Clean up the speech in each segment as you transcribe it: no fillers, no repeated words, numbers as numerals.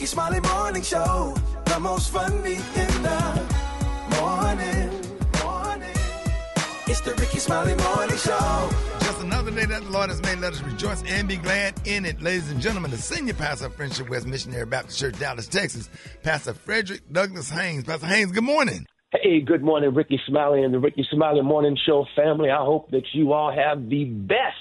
Rickey Smiley Morning Show, the most funny in the morning. It's the Rickey Smiley Morning Show. Just another day that the Lord has made. Let us rejoice and be glad in it. Ladies and gentlemen, the senior pastor of Friendship West Missionary Baptist Church, Dallas, Texas, Pastor Frederick Douglass Haynes. Pastor Haynes, good morning. Hey, good morning, Rickey Smiley and the Rickey Smiley Morning Show family. I hope that you all have the best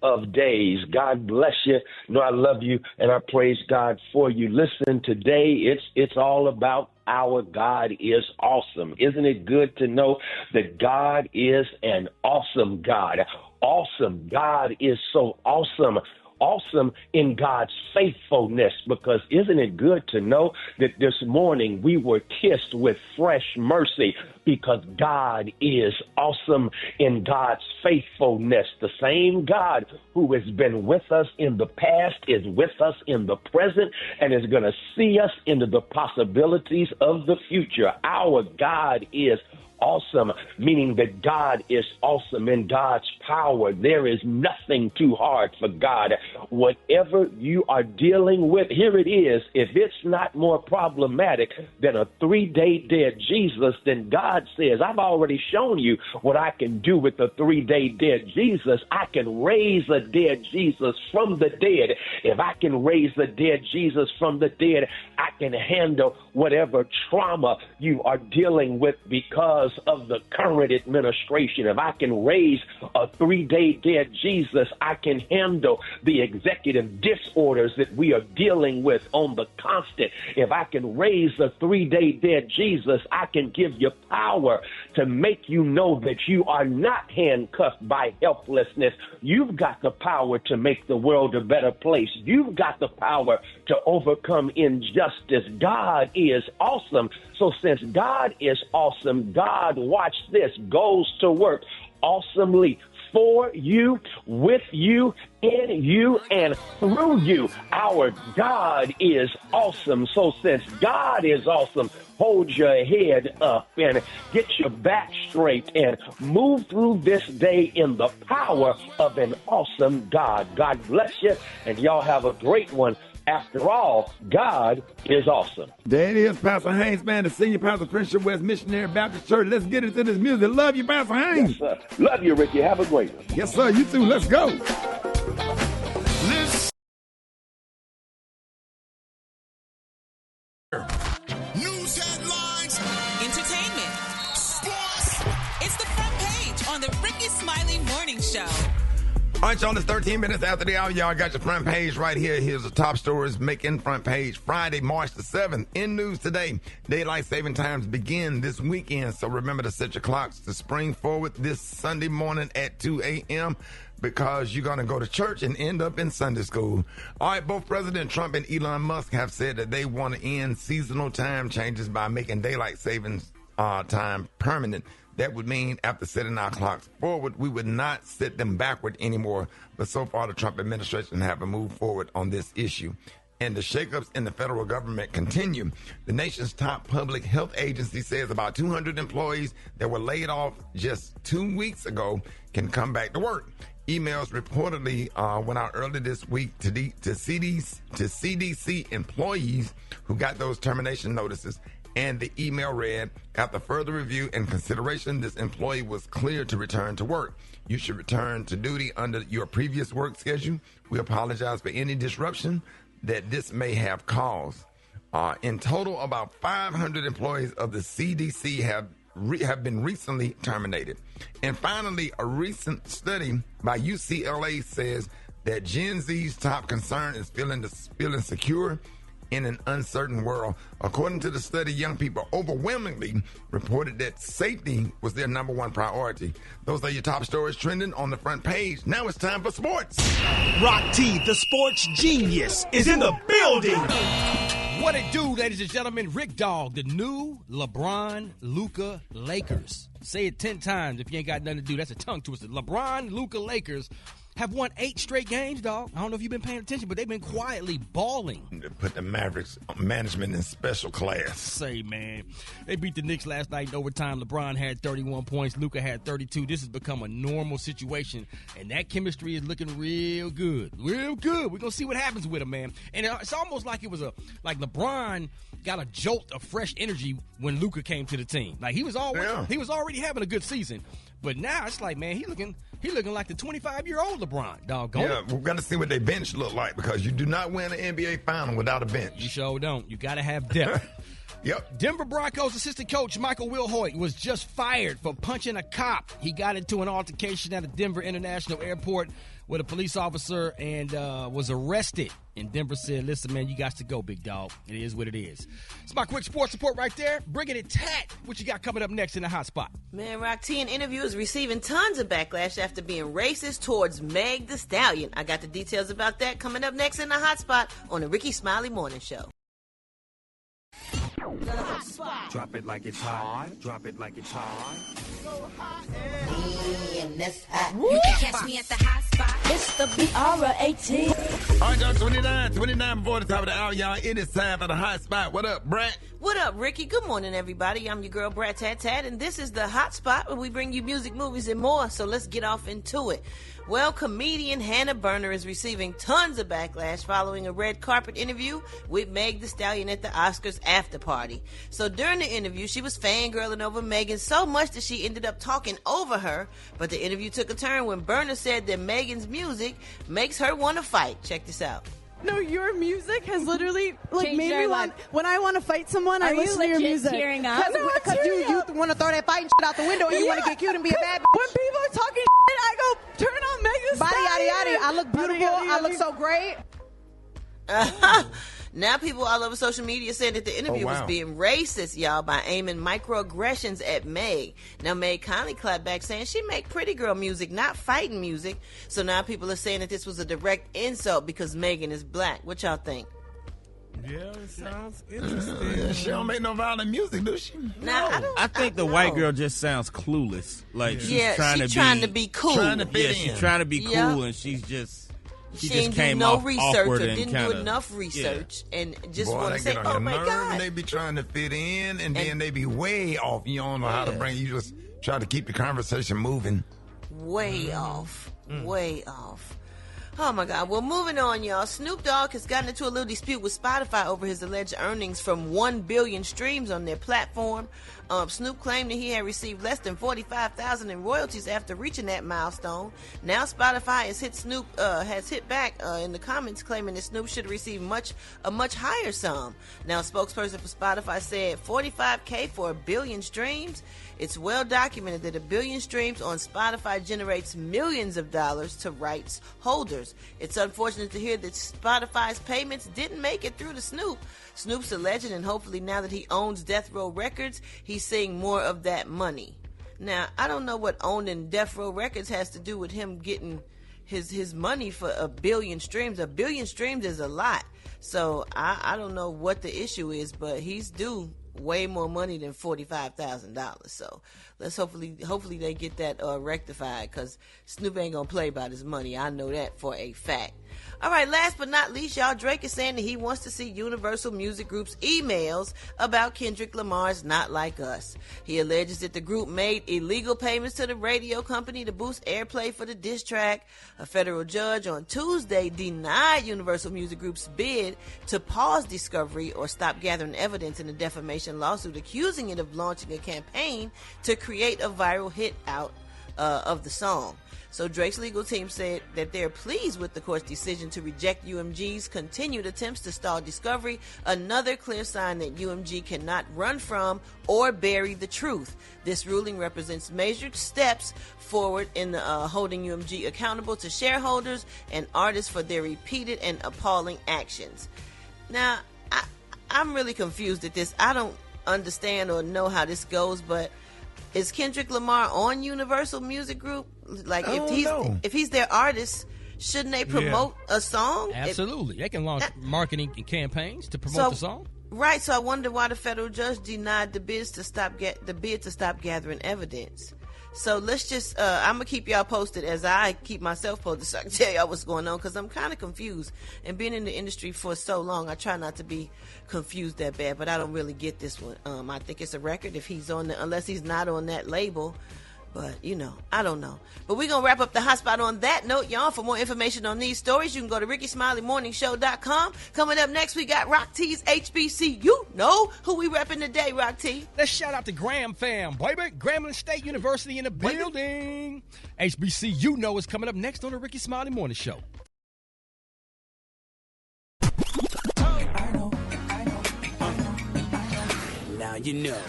of days. God bless you. You know I love you, and I praise God for you. Listen, today it's all about our God is awesome. Isn't it good to know that God is an awesome God? Awesome. God is so awesome. Awesome in God's faithfulness, because isn't it good to know that this morning we were kissed with fresh mercy because God is awesome in God's faithfulness. The same God who has been with us in the past is with us in the present and is going to see us into the possibilities of the future. Our God is awesome, meaning that God is awesome in God's power. There is nothing too hard for God. Whatever you are dealing with, here it is. If it's not more problematic than a 3-day dead Jesus, then God says, I've already shown you what I can do with a 3-day dead Jesus. I can raise a dead Jesus from the dead. If I can raise the dead Jesus from the dead, I can handle whatever trauma you are dealing with because of the current administration. If I can raise a 3-day dead Jesus, I can handle the executive disorders that we are dealing with on the constant. If I can raise a 3-day dead Jesus, I can give you power to make you know that you are not handcuffed by helplessness. You've got the power to make the world a better place. You've got the power to overcome injustice. God is awesome. So since God is awesome, God, watch this, goes to work awesomely for you, with you, in you, and through you. Our God is awesome. So since God is awesome, hold your head up and get your back straight and move through this day in the power of an awesome God. God bless you, and y'all have a great one. After all, God is awesome. There it is, Pastor Haynes, man, the senior pastor of Friendship West Missionary Baptist Church. Let's get into this music. Love you, Pastor Haynes. Yes, sir. Love you, Ricky. Have a great one. Yes, sir. You too. Let's go. News headlines, entertainment, sports. It's the front page on the Rickey Smiley Morning Show. All right, y'all, it's 13 minutes after the hour. Y'all got your front page right here. Here's the top stories making front page Friday, March the 7th. In news today, daylight saving times begin this weekend. So remember to set your clocks to spring forward this Sunday morning at 2 a.m. because you're going to go to church and end up in Sunday school. All right, both President Trump and Elon Musk have said that they want to end seasonal time changes by making daylight savings time permanent. That would mean after setting our clocks forward, we would not set them backward anymore. But so far, the Trump administration haven't moved forward on this issue. And the shakeups in the federal government continue. The nation's top public health agency says about 200 employees that were laid off just 2 weeks ago can come back to work. Emails reportedly went out early this week to CDC employees who got those termination notices. And the email read, after further review and consideration, this employee was cleared to return to work. You should return to duty under your previous work schedule. We apologize for any disruption that this may have caused. In total, about 500 employees of the CDC have been recently terminated. And finally, a recent study by UCLA says that Gen Z's top concern is feeling secure in an uncertain world. According to the study, young people overwhelmingly reported that safety was their number one priority. Those are your top stories trending on the front page. Now it's time for sports. Rock T, the sports genius, is in the building. What it do, ladies and gentlemen? Rick Dog, the new LeBron Luka Lakers. Say it 10 times if you ain't got nothing to do. That's a tongue twister. LeBron Luka Lakers have won 8 straight games, dog. I don't know if you've been paying attention, but they've been quietly balling. They put the Mavericks management in special class. Say, man, they beat the Knicks last night in overtime. LeBron had 31 points. Luka had 32. This has become a normal situation, and that chemistry is looking real good. Real good. We're going to see what happens with him, man. And it's almost like it was like LeBron got a jolt of fresh energy when Luka came to the team. Like, he was already having a good season. But now it's like, man, he looking like the 25-year-old LeBron, doggone. Yeah, we're going to see what their bench look like because you do not win an NBA final without a bench. You sure don't. You got to have depth. Yep. Denver Broncos assistant coach Michael Wilhoit was just fired for punching a cop. He got into an altercation at a Denver International Airport with a police officer and was arrested. And Denver said, listen, man, you got to go, big dog. It is what it is. It's my quick sports report right there. Bringing it Tat. What you got coming up next in the hot spot? Man, Rock T, an interview is receiving tons of backlash after being racist towards Meg the Stallion. I got the details about that coming up next in the hot spot on the Rickey Smiley Morning Show. Drop it like it's hot. Drop it like it's hot. You can catch me at the hot spot. It's the BR18. All right, y'all, 29 before the top of the hour, y'all. It is time for the hot spot. What up, Brett? What up, Ricky? Good morning, everybody. I'm your girl, Brat Tat Tat, and this is the hot spot where we bring you music, movies, and more. So let's get off into it. Well, comedian Hannah Berner is receiving tons of backlash following a red carpet interview with Meg the Stallion at the Oscars after party. So during the interview, she was fangirling over Megan so much that she ended up talking over her. But the interview took a turn when Berner said that Megan's music makes her want to fight. Check this out. No, your music has literally Changed made me your want. life. When I want to fight someone, I Are you listen to your legit music. tearing up? Because you want to throw that fighting shit out the window and you want to get cute and be a bad bitch. When people are talking shit, I go turn on Megan. Body, yaddy, yaddy. I look beautiful. I look so great. Now people all over social media saying that the interview was being racist, y'all, by aiming microaggressions at Meg. Now Meg kindly clapped back saying she make pretty girl music, not fighting music. So now people are saying that this was a direct insult because Megan is black. What y'all think? Yeah, it sounds interesting. She don't make no violent music, do she? Now, I think the white girl just sounds clueless. Like she's trying to be cool. Trying to fit in. She's trying to be cool, and she's just. She just didn't came do no off research or awkward didn't do enough research and just want to say, oh my God. And they be trying to fit in and then they be way off. You don't know how to bring, you just try to keep the conversation moving. Way off. Way off. Oh my God. Well, moving on, y'all. Snoop Dogg has gotten into a little dispute with Spotify over his alleged earnings from 1 billion streams on their platform. Snoop claimed that he had received less than $45,000 in royalties after reaching that milestone. Now Spotify has hit back in the comments claiming that Snoop should receive a much higher sum. Now a spokesperson for Spotify said $45K for 1 billion streams. It's well documented that 1 billion streams on Spotify generates millions of dollars to rights holders. It's unfortunate to hear that Spotify's payments didn't make it through to Snoop. Snoop's a legend, and hopefully now that he owns Death Row Records, he's seeing more of that money. Now, I don't know what owning Death Row Records has to do with him getting his money for 1 billion streams. 1 billion streams is a lot. So I don't know what the issue is, but he's due way more money than $45,000. So let's hopefully they get that rectified, because Snoop ain't gonna play about his money. I know that for a fact. All right, last but not least, y'all, Drake is saying that he wants to see Universal Music Group's emails about Kendrick Lamar's Not Like Us. He alleges that the group made illegal payments to the radio company to boost airplay for the diss track. A federal judge on Tuesday denied Universal Music Group's bid to pause discovery or stop gathering evidence in a defamation lawsuit, accusing it of launching a campaign to create a viral hit out of the song. So Drake's legal team said that they're pleased with the court's decision to reject UMG's continued attempts to stall discovery, another clear sign that UMG cannot run from or bury the truth. This ruling represents measured steps forward in holding UMG accountable to shareholders and artists for their repeated and appalling actions. Now, I'm really confused at this. I don't understand or know how this goes, but is Kendrick Lamar on Universal Music Group? Like, if he's their artist, shouldn't they promote a song? Absolutely. They can launch marketing campaigns to promote the song. Right. So I wonder why the federal judge denied the bid to stop gathering evidence. So let's just, I'm going to keep y'all posted as I keep myself posted so I can tell y'all what's going on, because I'm kind of confused. And being in the industry for so long, I try not to be confused that bad, but I don't really get this one. I think it's a record if he's on unless he's not on that label. But, I don't know. But we're going to wrap up the hotspot on that note, y'all. For more information on these stories, you can go to RickySmileyMorningShow.com. Coming up next, we got Rock T's HBC. You know who we repping today, Rock T. Let's shout out to Graham fam, baby. Grambling State University in the building. HBC, is coming up next on the Rickey Smiley Morning Show. Now you know.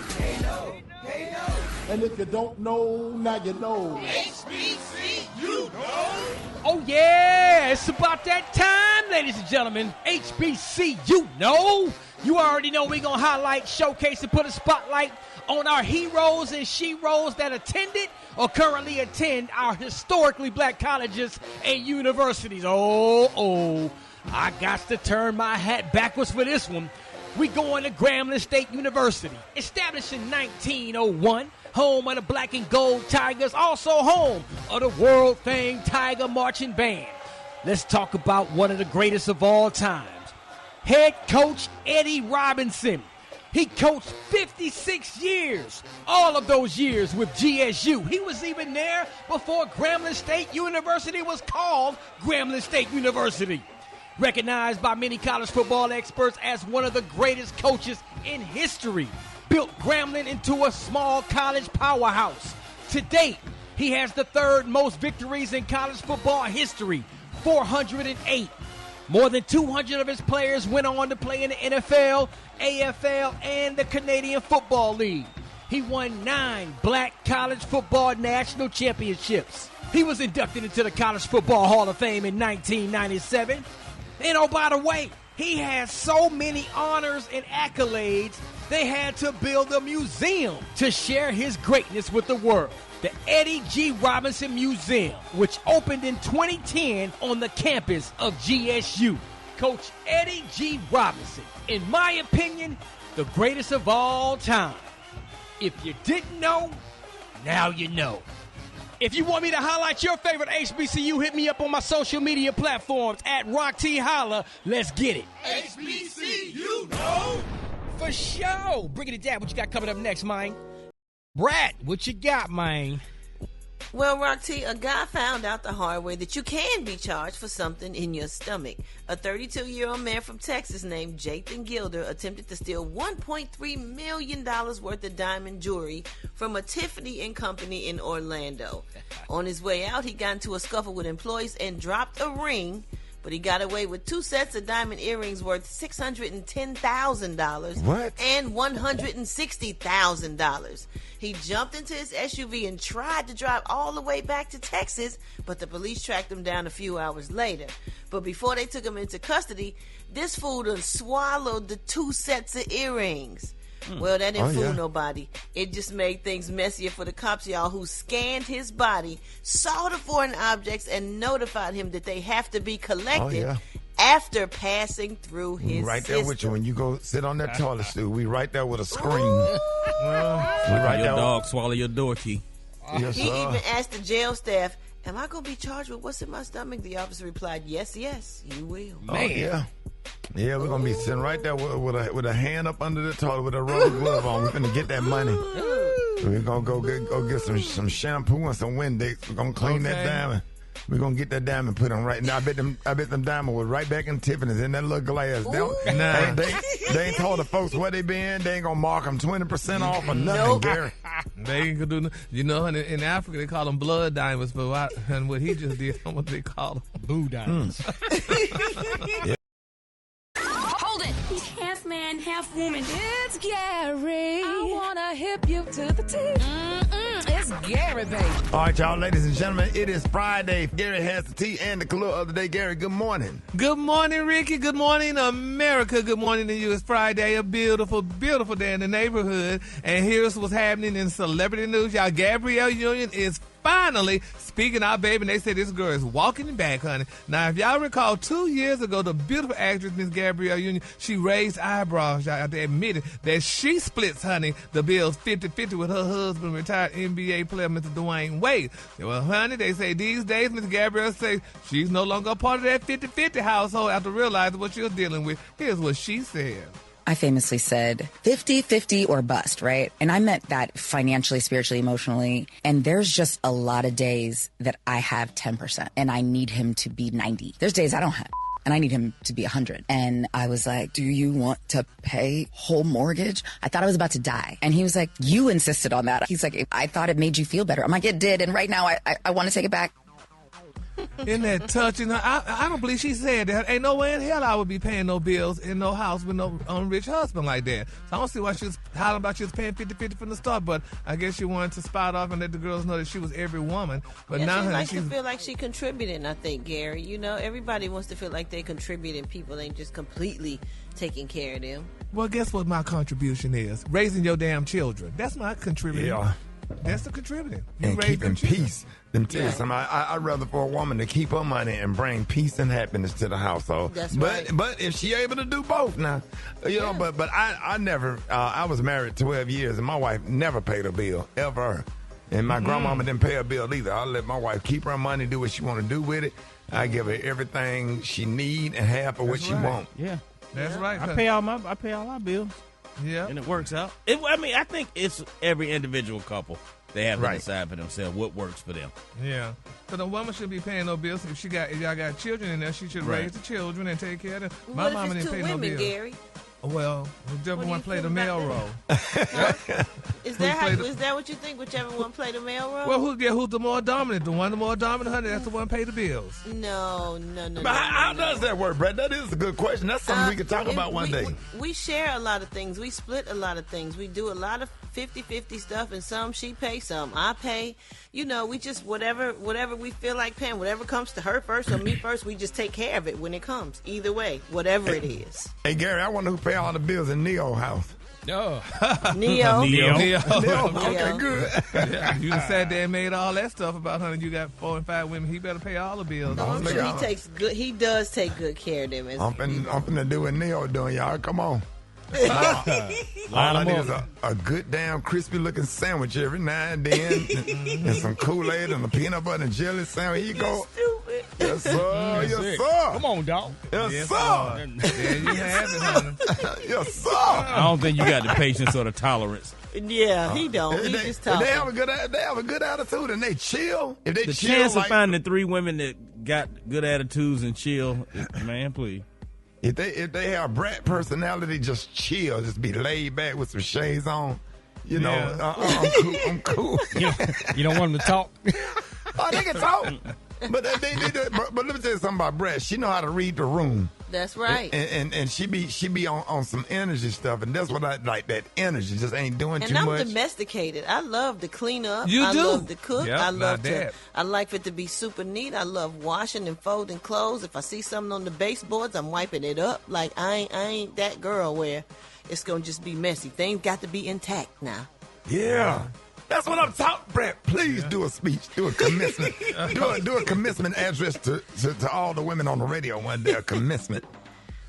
And if you don't know, now you know. HBC, you know. Oh, yeah. It's about that time, ladies and gentlemen. HBC, You already know we're going to highlight, showcase, and put a spotlight on our heroes and sheroes that attended or currently attend our historically black colleges and universities. Oh, I got to turn my hat backwards for this one. We going to Grambling State University, established in 1901. Home of the Black and Gold Tigers, also home of the world-famed Tiger Marching Band. Let's talk about one of the greatest of all times. Head coach Eddie Robinson. He coached 56 years, all of those years with GSU. He was even there before Grambling State University was called Grambling State University. Recognized by many college football experts as one of the greatest coaches in history. Built Grambling into a small college powerhouse. To date, he has the third most victories in college football history, 408. More than 200 of his players went on to play in the NFL, AFL, and the Canadian Football League. He won 9 black college football national championships. He was inducted into the College Football Hall of Fame in 1997. And oh, by the way, he has so many honors and accolades, they had to build a museum to share his greatness with the world. The Eddie G. Robinson Museum, which opened in 2010 on the campus of GSU. Coach Eddie G. Robinson, in my opinion, the greatest of all time. If you didn't know, now you know. If you want me to highlight your favorite HBCU, hit me up on my social media platforms at Rock T Holla. Let's get it. HBC, you know. For sure. Bringing it down. What you got coming up next, man? Brad, what you got, man? Well, Rock T, a guy found out the hard way that you can be charged for something in your stomach. A 32-year-old man from Texas named Jathan Gilder attempted to steal $1.3 million worth of diamond jewelry from a Tiffany & Company in Orlando. On his way out, he got into a scuffle with employees and dropped a ring, but he got away with 2 sets of diamond earrings worth $610,000 and $160,000. He jumped into his SUV and tried to drive all the way back to Texas, but the police tracked him down a few hours later. But before they took him into custody, this fool done swallowed the 2 sets of earrings. Well, that didn't fool nobody. It just made things messier for the cops, y'all, who scanned his body, saw the foreign objects, and notified him that they have to be collected after passing through his right there system. with you when you go sit on that toilet stool. We right there with a screen. Your dog swallow your door key. Yes, he even asked the jail staff, am I going to be charged with what's in my stomach? The officer replied, yes, you will. Man. Yeah, we're going to be sitting right there with a hand up under the toilet with a rubber glove on. We're going to get that money. We're going to go get some shampoo and some Windex. We're going to clean that diamond. We're going to get that diamond, put them right now. I bet them diamonds were right back in Tiffany's in that little glass. They ain't told the folks where they been. They ain't going to mark them 20% off or nothing, Gary. They ain't going to do nothing. In Africa, they call them blood diamonds, and what he just did, what they call them? Boo diamonds. Yeah. Hold it! He's half man, half woman. It's Gary. I wanna hip you to the teeth. It's Gary, baby. All right, y'all, ladies and gentlemen, it is Friday. Gary has the tea and the clue of the day. Gary, good morning. Good morning, Ricky. Good morning, America. Good morning to you. It's Friday, a beautiful, beautiful day in the neighborhood. And here's what's happening in celebrity news. Y'all, Gabrielle Union is finally speaking our baby, and they say this girl is walking it back, honey. Now, if y'all recall, 2 years ago, the beautiful actress, Miss Gabrielle Union, she raised eyebrows. Y'all have to admit it, that she splits, honey, the bills 50-50 with her husband, retired NBA player, Mr. Dwayne Wade. Well, honey, they say these days, Miss Gabrielle say she's no longer a part of that 50-50 household after realizing what she was dealing with. Here's what she said. I famously said 50-50 or bust, right? And I meant that financially, spiritually, emotionally. And there's just a lot of days that I have 10% and I need him to be 90. There's days I don't have and I need him to be 100. And I was like, do you want to pay whole mortgage? I thought I was about to die. And he was like, you insisted on that. He's like, I thought it made you feel better. I'm like, it did. And right now I want to take it back. Isn't that touching? I don't believe she said that. Ain't no way in hell I would be paying no bills in no house with no rich husband like that. So I don't see why she was hollering about she was paying 50-50 from the start. But I guess she wanted to spot off and let the girls know that she was every woman. But now she likes to feel like she contributing, I think, Gary. You know, everybody wants to feel like they're contributing. People ain't just completely taking care of them. Well, guess what my contribution is? Raising your damn children. That's my contributing. Yeah. That's the contributing. And keeping peace. Let me tell you something. I'd rather for a woman to keep her money and bring peace and happiness to the household. That's right. But if she able to do both now, you know. But I never. I was married 12 years and my wife never paid a bill ever. And my grandmama didn't pay a bill either. I let my wife keep her money, do what she want to do with it. I give her everything she need and half of what she want. Yeah, that's right. I pay all our bills. Yeah, and it works out. I think it's every individual couple. They have to decide for themselves what works for them. Yeah. So the woman should be paying no bills. If y'all got children in there, she should raise the children and take care of them. My mama didn't pay no bills. Gary? Well, whichever one played the male role. Is that what you think? Whichever one played the male role? Well, who's the more dominant? The one the more dominant, honey, that's the one pay the bills. No. But how does that work, Brett? That is a good question. That's something we could talk about one day. We share a lot of things. We split a lot of things. We do a lot of 50-50 stuff, and some she pays, some I pay. You know, we just whatever we feel like paying, whatever comes to her first or me first, we just take care of it when it comes. Either way, whatever it is. Hey, Gary, I wonder who pay all the bills in Neo's house. Neo. Okay, good. Yeah, you done sat there and made all that stuff about honey. You got 4 and 5 women. He better pay all the bills. No, I'm sure he does take good care of them. I'm finna do what Neo doing, y'all. Come on. All I need is a good damn crispy looking sandwich every now and then, and some Kool-Aid and a peanut butter and jelly sandwich. Here you go. Stupid. Yes, sir. Yes, sir. Come on, dog. Yes, sir. There you have it, honey. Yes, sir. I don't think you got the patience or the tolerance. Yeah, he don't. He just talking. They have a good attitude and they chill. If they the chill, chance of finding 3 women that got good attitudes and chill, man, please. If they have brat personality, just chill, just be laid back with some shades on. You know, I'm cool. You don't want them to talk. Oh, they can talk. But but let me tell you something about Brett. She know how to read the room. That's right. And she be on some energy stuff, and that's what I like. That energy just ain't doing too much. much. And I'm domesticated. I love to clean up. I love to cook. Yep, I like for it to be super neat. I love washing and folding clothes. If I see something on the baseboards, I'm wiping it up. Like I ain't that girl where it's gonna just be messy. Things got to be intact now. Yeah. That's what I'm talking, Brett. Please do a speech, do a commencement, do a commencement address to all the women on the radio one day. A commencement.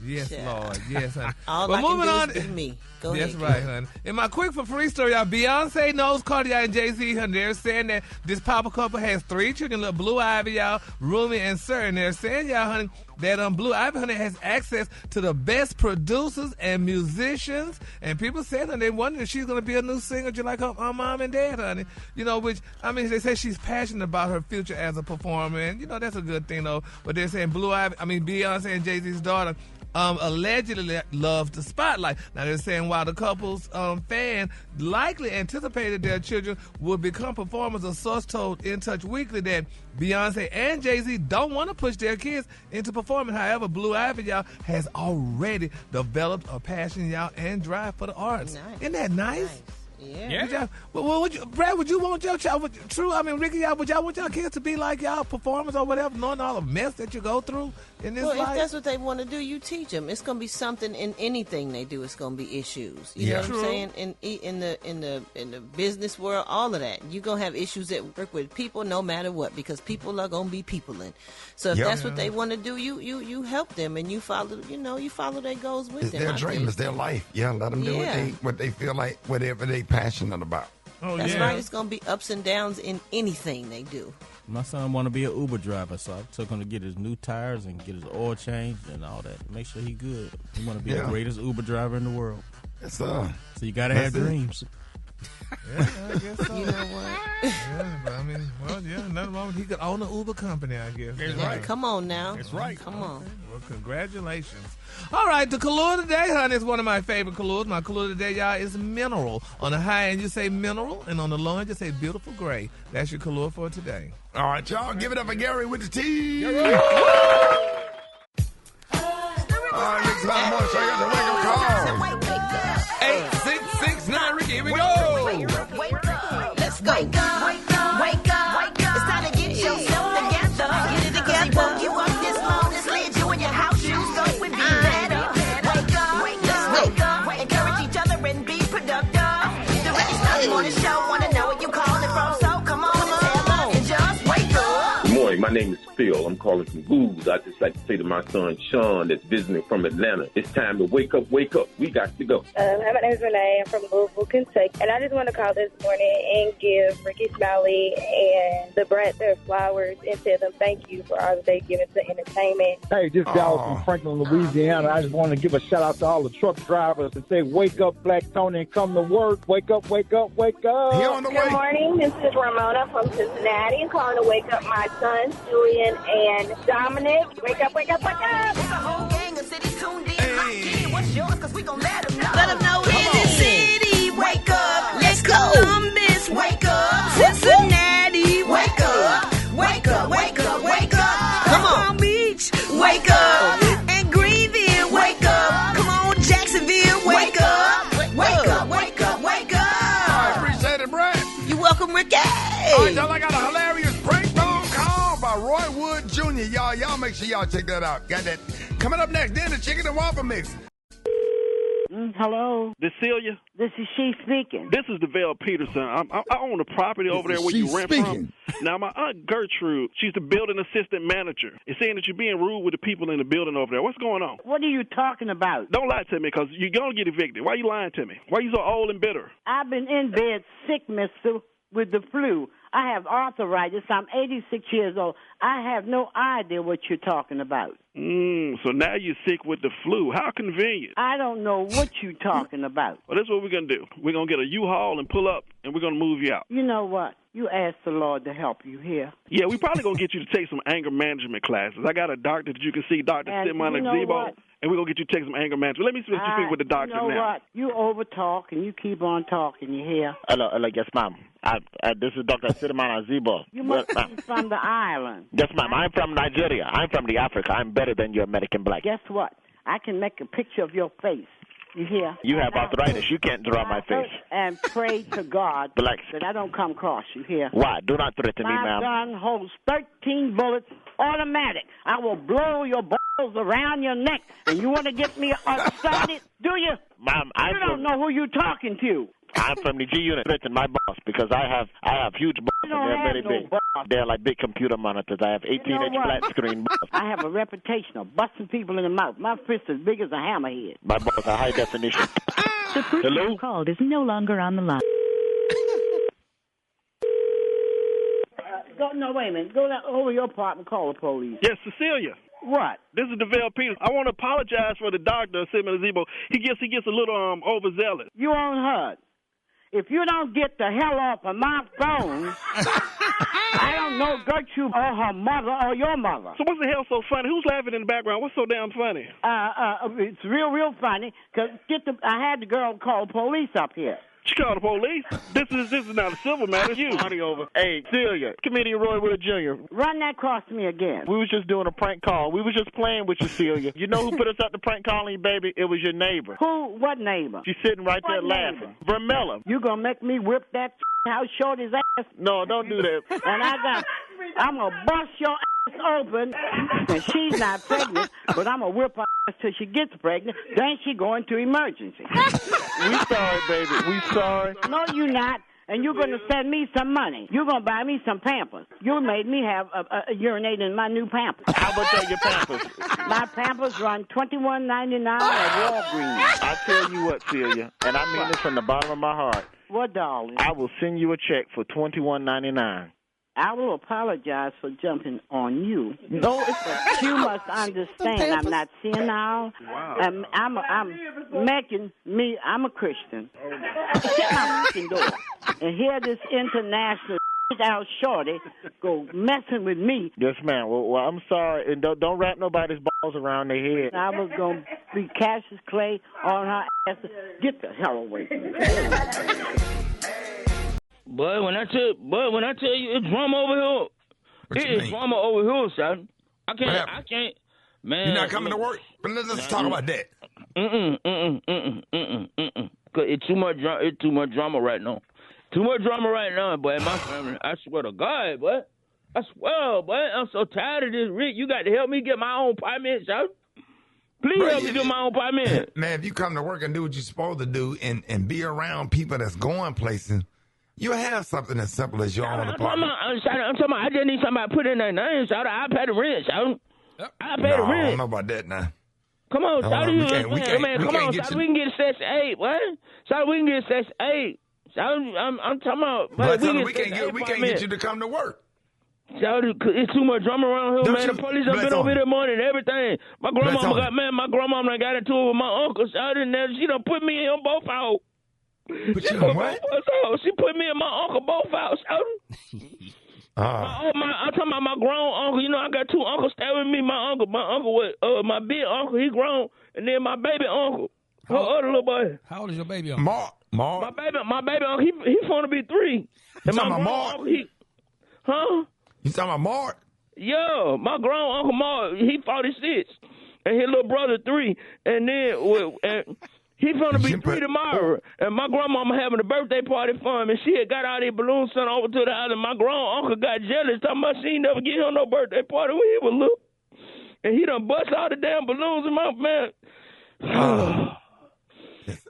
Yes, Lord. Yes, honey. All but I moving can on. do is be me. Go That's ahead. right, honey. In my quick for free story, y'all, Beyonce knows Cardi and Jay-Z, honey. They're saying that this papa couple has 3 children, little Blue Ivy, y'all, Rumi and Sir. And they're saying, y'all, honey, that Blue Ivy, honey, has access to the best producers and musicians. And people said, honey, they wonder if she's going to be a new singer just like her mom and dad, honey. You know, which, I mean, they say she's passionate about her future as a performer. And, you know, that's a good thing, though. But they're saying Beyonce and Jay-Z's daughter allegedly loves the spotlight. Now they're saying while the couple's fan likely anticipated their children would become performers, a source told In Touch Weekly that Beyonce and Jay-Z don't want to push their kids into performing. However, Blue Ivy, y'all, has already developed a passion, y'all, and drive for the arts. Nice. Isn't that nice? Yeah. Brad, would you want your child, Ricky, would y'all want y'all kids to be like y'all performers or whatever, knowing all the mess that you go through in this life? If that's what they want to do, you teach them. It's going to be something in anything they do. It's going to be issues. You know what I'm saying? In the business world, all of that. You're going to have issues at work with people no matter what, because people are going to be peopling. So if that's what they want to do, you help them and you follow their goals with it's them. Their dream, it's their life. Yeah, let them do what they feel like, whatever they passionate about. That's right. It's going to be ups and downs in anything they do. My son want to be an Uber driver, so I took him to get his new tires and get his oil changed and all that. Make sure he good. He want to be the greatest Uber driver in the world. Yes, so you got to have dreams. Yeah, I guess so. You know what? Nothing wrong with he could own an Uber company, I guess. That's right. Come on now. That's right. Come on. Well, congratulations. All right, the color today, honey, is one of my favorite colors. My color today, y'all, is mineral. On the high end, you say mineral, and on the low end, you say beautiful gray. That's your color for today. All right, y'all, give it up for Gary with the T. All right, Rickey Smiley Morning Show. You got the wake up call. 8669 Ricky, here we go. Let's go. Wake up. It's time to get yourself together. Get it together. They woke you up this morning, slid you in your house shoes, so it would be better. Wake up. Encourage each other and be productive. The Rickey Smiley Morning Show. Wanna know where you calling from? So come on and tell us and just wake up. Good morning. My name is Phil. I'm calling from Googles. I just like to say to my son Sean that's visiting from Atlanta, it's time to wake up. We got to go. Hi, my name is Renee. I'm from Louisville, Kentucky. And I just want to call this morning and give Rickey Smiley and the Brat their flowers and tell them thank you for all that they've given to entertainment. Hey, this is Dallas from Franklin, Louisiana. I just want to give a shout out to all the truck drivers and say, wake up, Black Tony, and come to work. Wake up. He on the way. Good morning. This is Ramona from Cincinnati. I'm calling to wake up my sons, Julian and Dominic. Wake up. It's a whole gang of cities tuned in. Hey. What's yours? Because we going to let them know. Let them know in the city. Wake up. Let's go. Columbus. Wake up. Cincinnati. Wake up. Come on. Palm Beach. Wake up. And Greenville. Wake up. Come on, Jacksonville. Wake up. I appreciate it, Brad. You're welcome, Ricky. All right, y'all, I got a hilarious prank phone call by Roy Wood Jr. Y'all make sure y'all check that out. Got that coming up next. Then the chicken and waffle mix. Hello. This Celia? This is she speaking. This is DeVale Peterson. I own a property over there where you rent from. Now, my Aunt Gertrude, she's the building assistant manager, is saying that you're being rude with the people in the building over there. What's going on? What are you talking about? Don't lie to me, because you're going to get evicted. Why are you lying to me? Why are you so old and bitter? I've been in bed sick, mister, with the flu. I have arthritis. I'm 86 years old. I have no idea what you're talking about. So now you're sick with the flu. How convenient. I don't know what you're talking about. Well, that's what we're going to do. We're going to get a U-Haul and pull up, and we're going to move you out. You know what? You ask the Lord to help you here. Yeah, we're probably going to get you to take some anger management classes. I got a doctor that you can see, Dr. Simon Zebo, and we're going to get you to take some anger management. Let me see what you think with the doctor now. You know what? You over-talk, and you keep on talking, you hear? Hello, yes, ma'am. This is Dr. Sidman Azibo. You must be from the island. Yes, ma'am. I'm from Nigeria. I'm from the Africa. I'm better than your American black. Guess what? I can make a picture of your face. You hear? You have arthritis. You can't draw my face. And pray to God that I don't come across you here. Why? Do not threaten me, ma'am. My gun holds 13 bullets, automatic. I will blow your balls around your neck. And you want to get me started, do you? Ma'am, you don't know who you're talking to. I'm from the G unit. Threaten my boss because I have huge balls and they're very big. Boss. They're like big computer monitors. I have 18-inch flat screen balls. I have a reputation of busting people in the mouth. My fist is big as a hammerhead. My balls are high definition. The person you called is no longer on the line. No, wait a minute. Go down over your apartment and call the police. Yes, Cecilia. What? This is DeVale Peters. I want to apologize for the doctor, Simon Zebo. He gets a little overzealous. You on HUD. If you don't get the hell off of my phone, I don't know Gertrude or her mother or your mother. So what's the hell so funny? Who's laughing in the background? What's so damn funny? It's real funny because I had the girl call police up here. She called the police. This is not a civil matter. You. Party over. Hey, Celia, comedian Roy Wood Jr. Run that across to me again. We was just doing a prank call. We was just playing with you, Celia. You know who put us up to prank calling, baby? It was your neighbor. Who? What neighbor? She's sitting right there What laughing. Vermella. You gonna make me whip that how short his ass? No, don't do that. And I'm gonna bust your ass open. And she's not pregnant, but I'm gonna whip her ass till she gets pregnant. Then she go into emergency. We sorry, baby. We sorry. No, you not. And you're going to send me some money. You're going to buy me some Pampers. You made me have a urinate in my new Pampers. How much are your Pampers? My Pampers run $21.99 at Walgreens. I tell you what, Celia, and I mean this from the bottom of my heart. What, darling? I will send you a check for $21.99. I will apologize for jumping on you. No, but you must understand I'm not senile. Wow. I'm a Christian. Shut my fucking door. And here this international out shorty go messing with me. Yes, ma'am. Well, I'm sorry, and don't wrap nobody's balls around their head. I was going to be Cassius Clay on her ass. Get the hell away from me. But when I tell you it's drama over here, it is drama over here, son. I can't, man. You're not coming to work? But let's talk about that. Cause it's too much drama right now. Too much drama right now, boy. In my family, I swear to God, boy. I swear, boy. I'm so tired of this, Rick. You got to help me get my own apartment, son. Please help me get my own apartment. Man, if you come to work and do what you're supposed to do and be around people that's going places, you have something as simple as your own apartment. I'm talking about, I just need somebody to put in their name, shout out. I pay the rent, shout out. I pay the rent. I don't know about that now. Come on, shout out. Come on, shout we can get Section 8, what? Shout we can get Section 8. I'm talking about. We can't get you to come to work. Shout it's too much drama around here, man. The police have been over here this morning and everything. My grandmama got into it with my uncle. Shout in there. She done put me in both out. Put you in what? She put me and my uncle both out. I'm talking about my grown uncle. You know, I got two uncles stay with me. My uncle was my big uncle. He grown, and then my baby uncle, her other little boy. How old is your baby uncle? Mark. My baby uncle. He's going to be 3. You talking about Mark? Huh? You talking about Mark? Yeah, my grown uncle Mark. He 46, and his little brother 3, and then he's going to be 3 tomorrow. And my grandmama having a birthday party for him, and she had got all these balloons sent over to the house, and my grown uncle got jealous, talking about she ain't never get him no birthday party when he was little. And he done bust all the damn balloons in my man.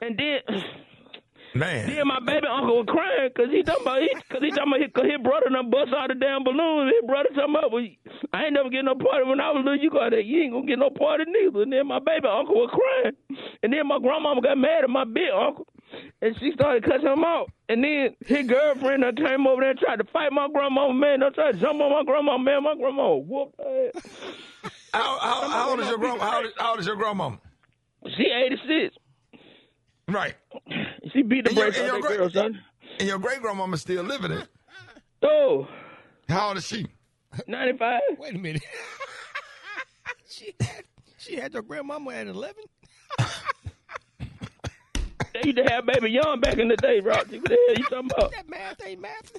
And then my baby uncle was crying because he talking about his brother done bust all the damn balloons. His brother talking about, well, I ain't never get no party when I was little. You ain't gonna get no party neither. And then my baby uncle was crying. And then my grandmama got mad at my big uncle, and she started cussing him out. And then his girlfriend came over there and tried to fight my grandmama, man. They tried to jump on my grandmama, man. My grandmama whooped her ass. How old is your grandma? How old is your grandmama? She 86. Right. She beat the brakes on that girl, son. And your great-grandmama still living it. Oh. How old is she? 95. Wait a minute. She had your grandmama at 11? They used to have baby young back in the day, Rob. What the hell you talking about? That math ain't math.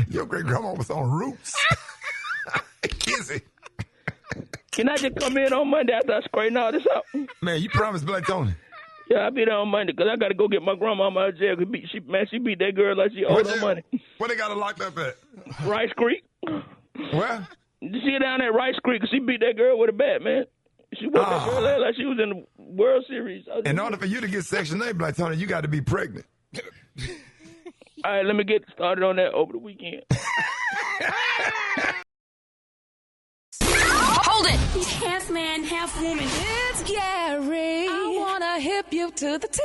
Your great-grandma was on Roots. Kizzy. Can I just come in on Monday after I straighten all this out? Man, you promised Black Tony. Yeah, I'll be there on Monday because I got to go get my grandmama out of jail. She beat that girl like she owed her money. Where they got her locked up at? Rice Creek. Where? She down at Rice Creek because she beat that girl with a bat, man. She whooped that girl out like she was in the World Series. In order for you to get Section 8, Black Tony, you got to be pregnant. All right, let me get started on that over the weekend. Hold it! Half man, half woman. It's Gary. I wanna hip you to the T.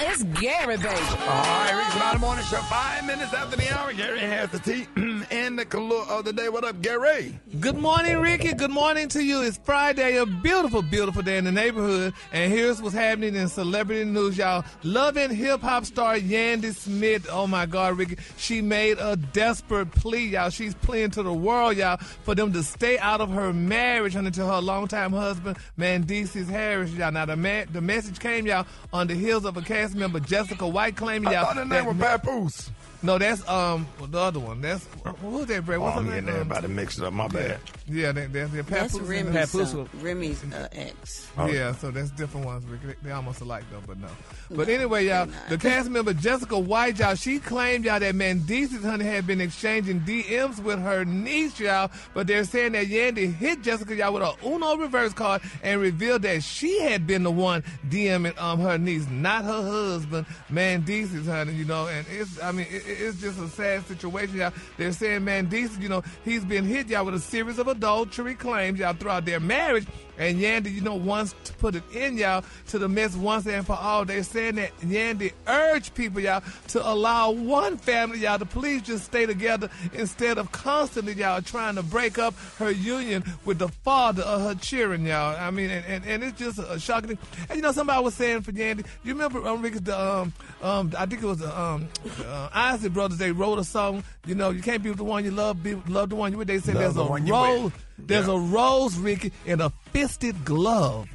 It's Gary, baby. All right, Rickey Smiley Morning Show. 5 minutes after the hour, Gary has the tea. And cynical of the day. What up, Gary? Good morning, Ricky. Good morning to you. It's Friday, a beautiful, beautiful day in the neighborhood. And here's what's happening in celebrity news, y'all. Loving hip-hop star Yandy Smith. Oh, my God, Ricky. She made a desperate plea, y'all. She's pleading to the world, y'all, for them to stay out of her marriage to her longtime husband, Mendeces Harris, y'all. Now, the message came, y'all, on the heels of a cast member, Jessica White, claiming, y'all. I thought the name was Papoose. No, that's the other one. That's who's that, Brad? What's I'm getting everybody mixed up. My bad. Yeah, they're That's Papoose. Remy's ex. Yeah, so that's different ones. They almost alike though, but no. But anyway, y'all, the cast member Jessica White, y'all, she claimed, y'all, that Mendeces, honey, had been exchanging DMs with her niece, y'all. But they're saying that Yandy hit Jessica, y'all, with a Uno reverse card and revealed that she had been the one DMing her niece, not her husband, Mendeces, honey. You know, and it's just a sad situation, y'all. They're saying Mendeces, you know, he's been hit, y'all, with a series of adultery claims, y'all, throughout their marriage. And Yandy, you know, wants to put it in, y'all, to the mess once and for all. They're saying that Yandy urged people, y'all, to allow one family, y'all, to please just stay together instead of constantly, y'all, trying to break up her union with the father of her children, y'all. I mean, and it's just a shocking thing. And, you know, somebody was saying for Yandy, you remember, Rick, I think it was the Isaac Brothers, they wrote a song, you know, you can't be with the one you love, love the one you with. They said there's a rose. There's a rose, Ricky, in a fisted glove,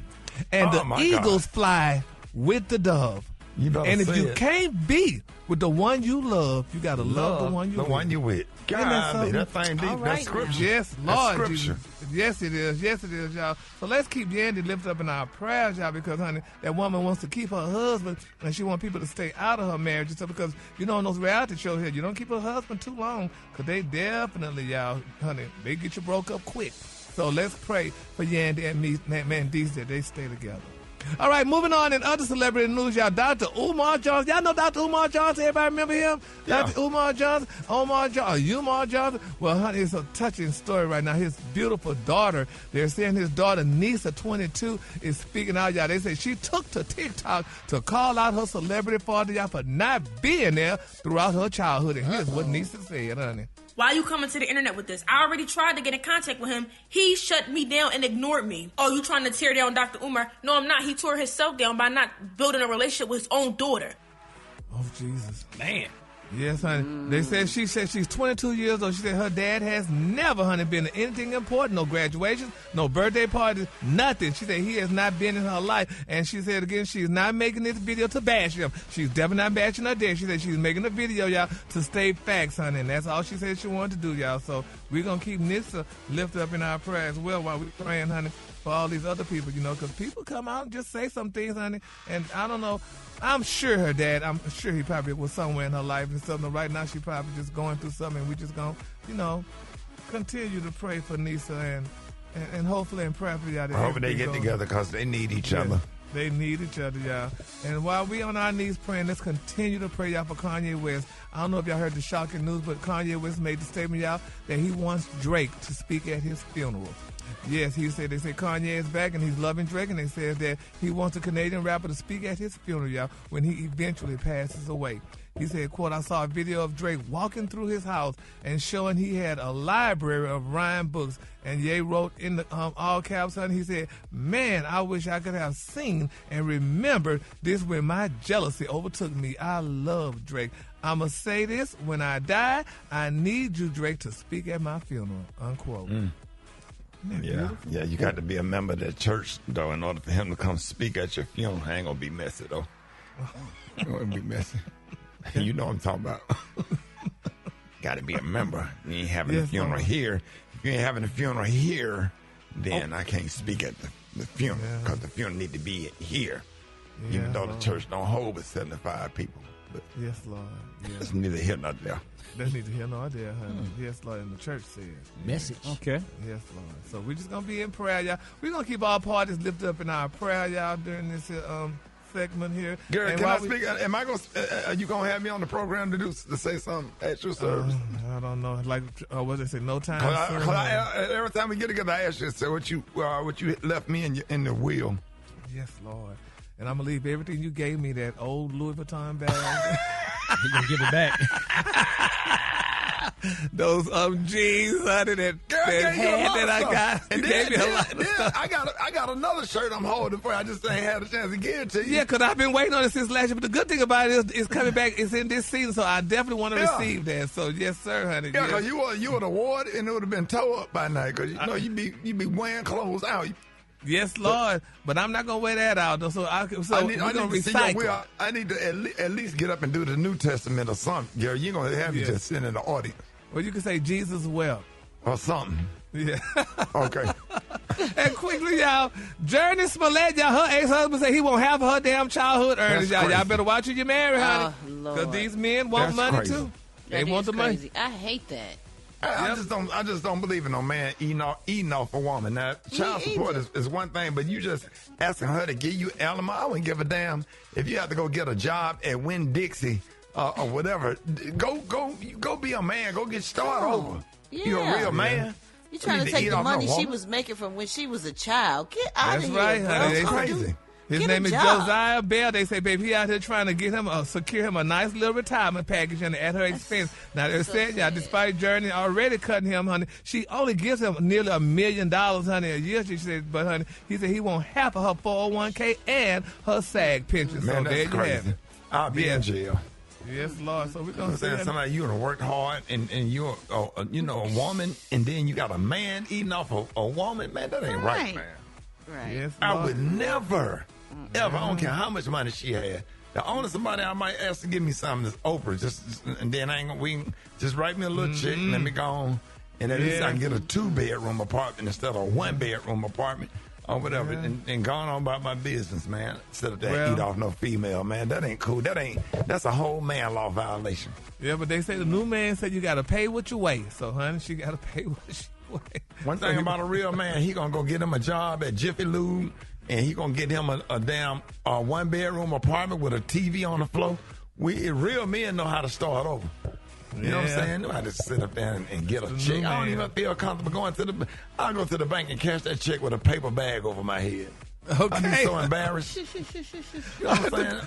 and the eagles fly with the dove. And if you can't be with the one you love, you gotta love the one you with. The one you with. God, that thing deep. Right, that's scripture. Yes, Lord. That's scripture. Yes, it is. Yes, it is, y'all. So let's keep Yandy lifted up in our prayers, y'all, because, honey, that woman wants to keep her husband, and she wants people to stay out of her marriage. So because, you know, in those reality shows here, you don't keep her husband too long, because they definitely, y'all, honey, they get you broke up quick. So let's pray for Yandy and Mendeces that they stay together. All right, moving on in other celebrity news, y'all. Dr. Umar Johnson. Y'all know Dr. Umar Johnson? Everybody remember him? Yeah. Dr. Umar Johnson? Umar Johnson? Well, honey, it's a touching story right now. His beautiful daughter, they're saying his daughter, Nisa, 22, is speaking out, y'all. They say she took to TikTok to call out her celebrity father, y'all, for not being there throughout her childhood. And here's what Nisa said, honey. Why you coming to the internet with this? I already tried to get in contact with him. He shut me down and ignored me. Oh, you trying to tear down Dr. Umar? No, I'm not. He tore himself down by not building a relationship with his own daughter. Oh, Jesus. Man. Yes, honey. They said she said she's 22 years old. She said her dad has never, honey, been to anything important, no graduations, no birthday parties, nothing. She said he has not been in her life. And she said again, she's not making this video to bash him. She's definitely not bashing her dad. She said she's making a video, y'all, to state facts, honey. And that's all she said she wanted to do, y'all. So we're going to keep Nissa lifted up in our prayer as well while we're praying, honey, for all these other people, you know, because people come out and just say some things, honey. And I don't know. I'm sure her dad, I'm sure he probably was somewhere in her life and something. Right now, she probably just going through something. And we just going to, you know, continue to pray for Nisa and hopefully and pray for y'all. I hope they get together because they need each other. They need each other, y'all. And while we on our knees praying, let's continue to pray, y'all, for Kanye West. I don't know if y'all heard the shocking news, but Kanye West made the statement, y'all, that he wants Drake to speak at his funeral. Yes, he said, they say Kanye is back and he's loving Drake, and they said that he wants a Canadian rapper to speak at his funeral, y'all, when he eventually passes away. He said, quote, I saw a video of Drake walking through his house and showing he had a library of rhyme books. And Ye wrote in the all caps, honey, he said, man, I wish I could have seen and remembered this when my jealousy overtook me. I love Drake. I'ma say this, when I die, I need you, Drake, to speak at my funeral, unquote. Yeah, you got to be a member of that church, though, in order for him to come speak at your funeral. I ain't going to be messy, though. It won't be messy. You know what I'm talking about. Got to be a member. You ain't having a funeral here. If you ain't having a funeral here, then I can't speak at the funeral because the funeral need to be here, even though the church don't hold with 75 people. But yes, Lord. It's neither here nor there. That's neither here nor there, honey. Yes, Lord, and the church said. Message. Okay. Yes, Lord. So we're just going to be in prayer, y'all. We're going to keep all parties lifted up in our prayer, y'all, during this segment here. Gary, can I speak? Am I going to, are you going to have me on the program to say something at your service? I don't know. Like, what they say, no time soon. Every time we get together, I ask you, so what you left me in the wheel. Yes, Lord. And I'm going to leave everything you gave me, that old Louis Vuitton bag. You're going to give it back. Those jeans, honey, that hat that I got. And You gave me a lot of then stuff. I got another shirt I'm holding for you. I just ain't had a chance to give it to you. Yeah, because I've been waiting on it since last year. But the good thing about it is it's coming back. It's in this season, so I definitely want to receive that. So, yes, sir, honey. Yeah, because yes. you would award and it would have been tore up by now. Because, you be wearing clothes out. Yes, Lord. But I'm not going to wear that out, though. So we're going to recycle. I need to at least get up and do the New Testament or something. Gary, you're going to have me just sitting in the audience. Well, you can say Jesus well. Or something. Yeah. Okay. And quickly, y'all, Journey Smollett, y'all, her ex-husband said he won't have her damn childhood earnings, y'all. Y'all better watch who you marry, honey. Because these men want money, too. They want the money. I hate that. I just don't believe in no man eating off a woman. Now, child support is one thing, but you just asking her to give you alimony. I wouldn't give a damn if you have to go get a job at Winn-Dixie or whatever. Go be a man. Go get started over. Yeah. You're a real man. You trying to take the money she was making from when she was a child. Get out of here. That's right, honey. That's crazy. His name is Josiah Bell. They say, baby, he out here trying to get him secure him a nice little retirement package at her expense. Now, they're saying, y'all, despite Journey already cutting him, honey, she only gives him nearly $1 million, honey, a year. She said, but, honey, he said he won't half of her 401k and her SAG pension. Man, so there that's you crazy. have it. I'll be in jail. Yes, Lord. So we're going to say somebody you done worked hard and you're a woman and then you got a man eating off a woman. Man, that ain't right, man. Right. Yes, I would never, ever, I don't care how much money she had. The only somebody I might ask to give me something is Oprah. Just and then just write me a little check and let me go on. And at least I can get a 2-bedroom apartment instead of a 1-bedroom apartment. Or whatever, and gone on about my business, man. Instead of that, eat off no female, man. That ain't cool. That's a whole man law violation. Yeah, but they say the new man said you got to pay what you weigh. So, honey, she got to pay what she weigh. One thing about a real man, he gonna go get him a job at Jiffy Lube, and he gonna get him a damn 1-bedroom apartment with a TV on the floor. Real men know how to start over. You know what I'm saying? I just sit up there and get a check. I don't even feel comfortable going to the. I'll go to the bank and cash that check with a paper bag over my head. Okay. I'd be so embarrassed. You know what I'm saying?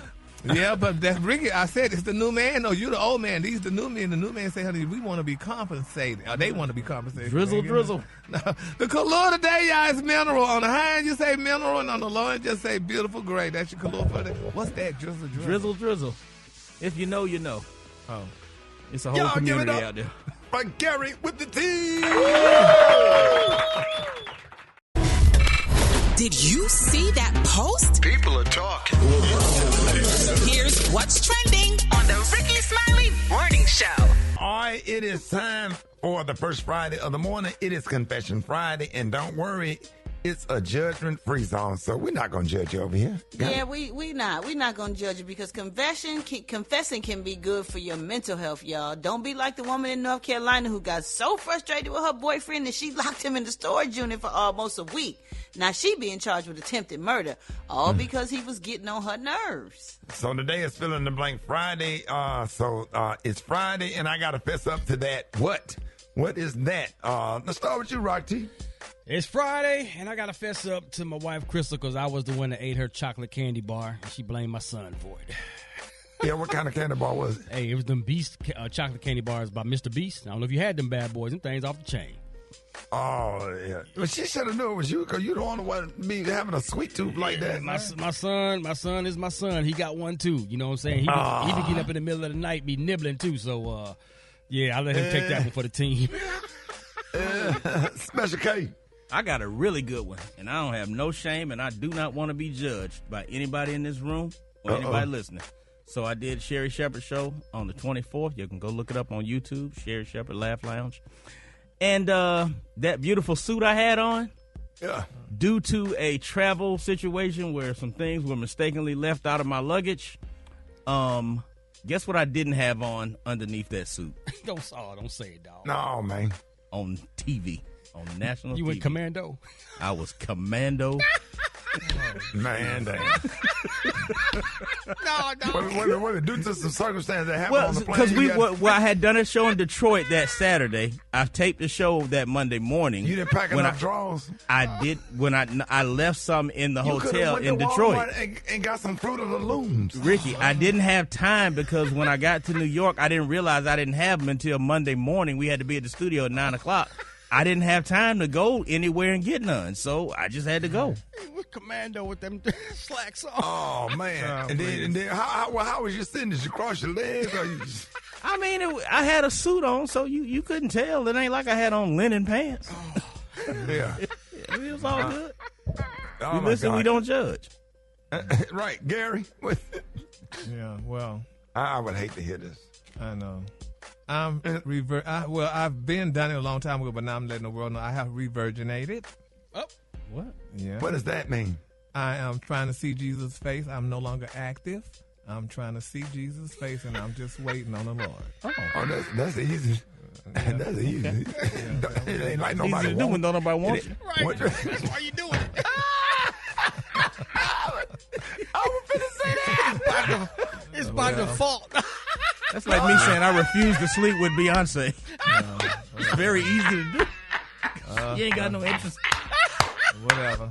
Yeah, but that's Ricky. I said it's the new man. No, you the old man. These the new men. The new man say, honey, we want to be compensated. Or they want to be compensated. Drizzle. No, the color today, y'all, is mineral. On the high end, you say mineral, and on the low end, just say beautiful gray. That's your color for that. What's that? Drizzle. If you know, you know. Oh. It's a whole community out there. By Gary with the T. Did you see that post? People are talking. Here's what's trending on the Rickey Smiley Morning Show. All right, it is time for the first Friday of the morning. It is Confession Friday, and don't worry, it's a judgment-free zone, so we're not going to judge you over here. Yeah, we not. We're not going to judge you because confessing can be good for your mental health, y'all. Don't be like the woman in North Carolina who got so frustrated with her boyfriend that she locked him in the storage unit for almost a week. Now she being charged with attempted murder, all because he was getting on her nerves. So today is Fill in the Blank Friday. It's Friday, and I got to fess up to that. What is that? Let's start with you, Rock T. It's Friday, and I got to fess up to my wife, Crystal, because I was the one that ate her chocolate candy bar, and she blamed my son for it. Yeah, what kind of candy bar was it? Hey, it was them Beast chocolate candy bars by Mr. Beast. I don't know if you had them bad boys. Them things off the chain. Oh, yeah. But she should have known it was you, because you don't want to be having a sweet tooth like that. My son is my son. He got one, too. You know what I'm saying? He be getting up in the middle of the night, be nibbling, too. So, I let him take that one for the team. Special K. I got a really good one, and I don't have no shame, and I do not want to be judged by anybody in this room or anybody listening. So I did Sherry Shepherd show on the 24th. You can go look it up on YouTube, Sherry Shepherd Laugh Lounge. And that beautiful suit I had on, due to a travel situation where some things were mistakenly left out of my luggage, guess what I didn't have on underneath that suit? Don't say it, dog. No, man. On TV. On national TV. You went commando? I was commando Man, damn. No. What due to some circumstances that happened on the plane? Because I had done a show in Detroit that Saturday. I taped the show that Monday morning. You didn't pack enough drawers? I did. When I left some in the hotel went in to Detroit. Walmart and got some Fruit of the Looms. Ricky, I didn't have time because when I got to New York, I didn't realize I didn't have them until Monday morning. We had to be at the studio at 9 o'clock. I didn't have time to go anywhere and get none, so I just had to go. He was commando with them slacks on. Oh, man. And then how was you sitting? Did you cross your legs? Or you just... I mean, I had a suit on, so you couldn't tell. It ain't like I had on linen pants. Yeah. It was all good. Oh, we listen, we don't judge. Right, Gary? Yeah, well. I would hate to hear this. I know. I've been done it a long time ago, but now I'm letting the world know I have revirginated. Oh, what? Yeah. What does that mean? I am trying to see Jesus' face. I'm no longer active. I'm trying to see Jesus' face, and I'm just waiting on the Lord. Oh, that's easy. Yeah. That's easy. Yeah. It ain't like nobody easy to do when nobody wants you. Right. That's why you doing it. I was finna say that. It's by default. That's like me saying I refuse to sleep with Beyonce. It's very easy to do. You ain't got no interest. Whatever.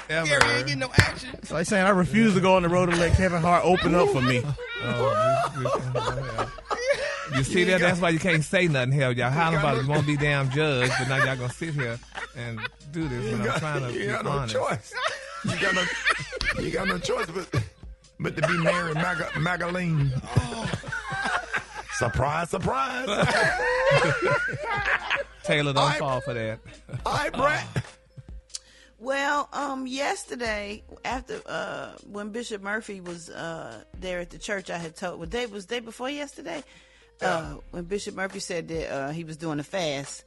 Gary ain't getting no action. It's like saying I refuse to go on the road and let Kevin Hart open up for me. You see that? That's why you can't say nothing here. Y'all hollering about it. You won't be damn judged, but now y'all gonna sit here and do this when I'm trying to be honest. Choice. You got no choice but to be Mary Magdalene. Oh. Surprise, surprise. Taylor, don't fall for that. All right, Brett. Well, yesterday after when Bishop Murphy was there at the church, I had told was day before yesterday. When Bishop Murphy said that he was doing a fast,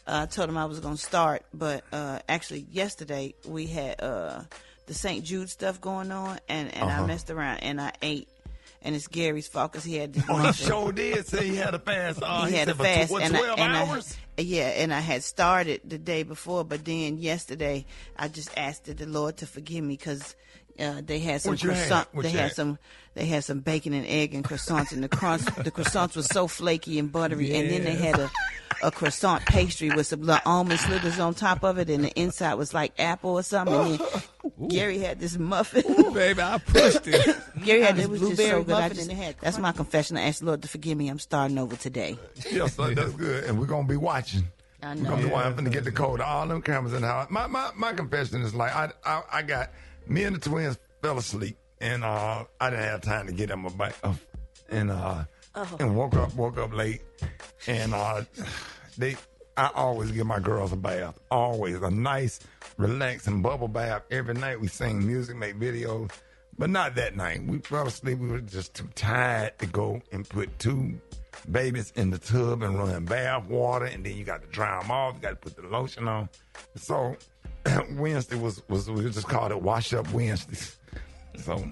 I told him I was going to start, but actually yesterday we had the St. Jude stuff going on, and I messed around and I ate. And it's Gary's fault because he had this muffin. He sure did say he had a fast. He had a fast. 12 hours? And I had started the day before, but then yesterday I just asked the Lord to forgive me because they had some croissant. They had some bacon and egg and croissants, and the croissants were so flaky and buttery. And then they had a croissant pastry with some little almond slivers on top of it, and the inside was like apple or something. And then Gary had this muffin. Ooh, baby, I pushed it. Gary had this blueberry muffin. That's my confession. I asked the Lord to forgive me. I'm starting over today. Yes, sir, that's good. And we're going to be watching. I know. We're going to be watching. I'm going to get the code of all them cameras in the house. My confession is like, I got, me and the twins fell asleep, and I didn't have time to get them a bath. And woke up late, and I always give my girls a bath. Always a nice, relaxing bubble bath every night. We sing music, make videos, but not that night. We fell asleep. We were just too tired to go and put two babies in the tub and run bath water, and then you got to dry them off. You got to put the lotion on. So Wednesday was we just called it Wash Up Wednesdays. So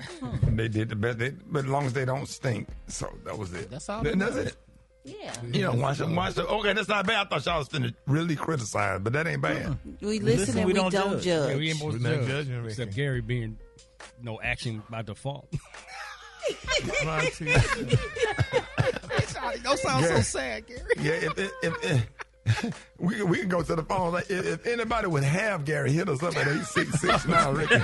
they did the best, but as long as they don't stink. So that was it. That's all. That's it. Yeah. You know, wash up. Okay, that's not bad. I thought y'all was finna really criticize, but that ain't bad. We listen and we don't judge. Yeah, we ain't supposed to judge. Judging, Except Gary being no action by default. Don't sound so sad, Gary. Yeah, if we can go to the phone. Like, if anybody would have Gary, hit us up at 866 now, Ricky.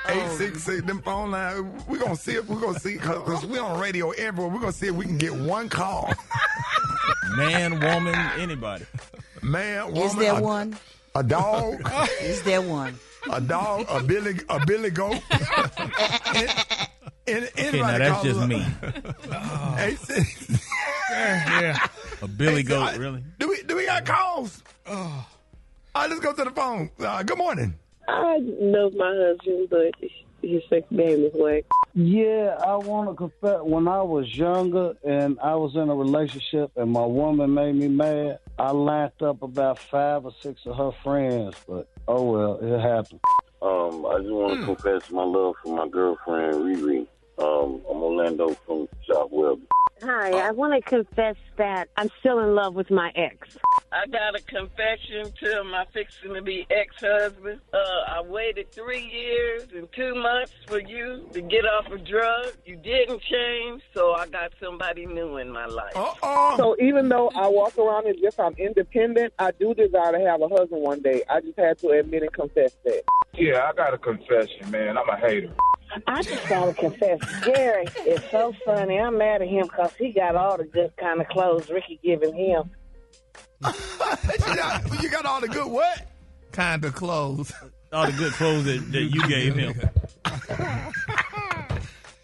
866, them phone line. We're gonna see because we're on radio everywhere. We're gonna see if we can get one call. Man, woman, anybody. Man, woman. Is there one? A dog. Is there one? A dog, a billy goat. Okay, now that's just me. Yeah. A billy goat, really? Do we got calls? All right, let's go to the phone. Good morning. I know my husband, but his sex game is whack. Yeah, I want to confess. When I was younger and I was in a relationship and my woman made me mad, I laughed up about 5 or 6 of her friends, but oh well, it happened. I just want to confess my love for my girlfriend, Riri. I'm Orlando from Southwell. Hi, I want to confess that I'm still in love with my ex. I got a confession to my fixing-to-be ex-husband. I waited 3 years and 2 months for you to get off of drugs. You didn't change, so I got somebody new in my life. So even though I walk around as if I'm independent, I do desire to have a husband one day. I just had to admit and confess that. Yeah, I got a confession, man. I'm a hater. I just got to confess, Gary is so funny. I'm mad at him because he got all the good kind of clothes Ricky giving him. You got all the good what? Kind of clothes. All the good clothes that you gave him.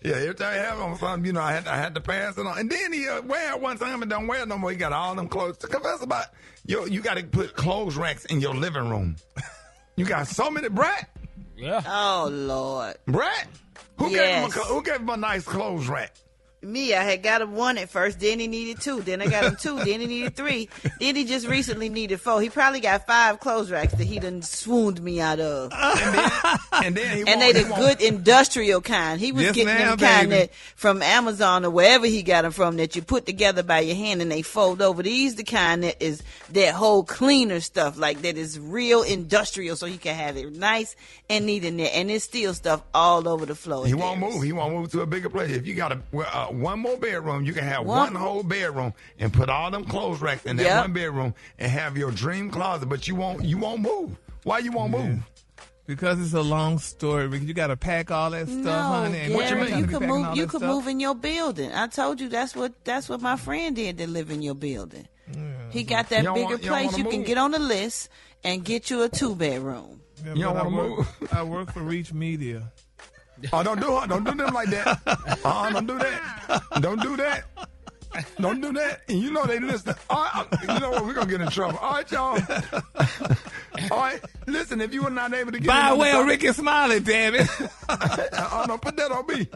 Yeah, every time I have on something, I had to pass it on. And then he wear it one time and don't wear it no more. He got all them clothes to confess about. You got to put clothes racks in your living room. You got so many, Brett. Yeah. Oh, Lord. Brett? Who gave him a nice clothes rack? Me, I had got him 1 at first, then he needed 2, then I got him 2, then he needed 3, then he just recently needed 4. He probably got 5 clothes racks that he done swooned me out of. And they the good industrial kind. He was getting them kind that from Amazon or wherever he got them from that you put together by your hand and they fold over. These the kind that is that whole cleaner stuff, like that is real industrial, so he can have it nice and neat in there. And it's still stuff all over the floor. He won't move. He won't move to a bigger place. If you got one more bedroom, you can have one whole bedroom and put all them clothes racks in that one bedroom and have your dream closet, but you won't move. Why you won't move? Because it's a long story. Because you got to pack all that stuff, honey. And what you mean? You can move in your building. I told you that's what my friend did to live in your building. Yeah, he got that bigger place. You can get on the list and get you a 2-bedroom. Yeah, you don't want to move. I work for Reach Media. Oh, don't do them like that. Don't do that. Don't do that. Don't do that. And you know they listen. You know what? We're going to get in trouble. All right, y'all. All right. Listen, if you were not able to get by way of Rickey Smiley, damn it. No, put that on me.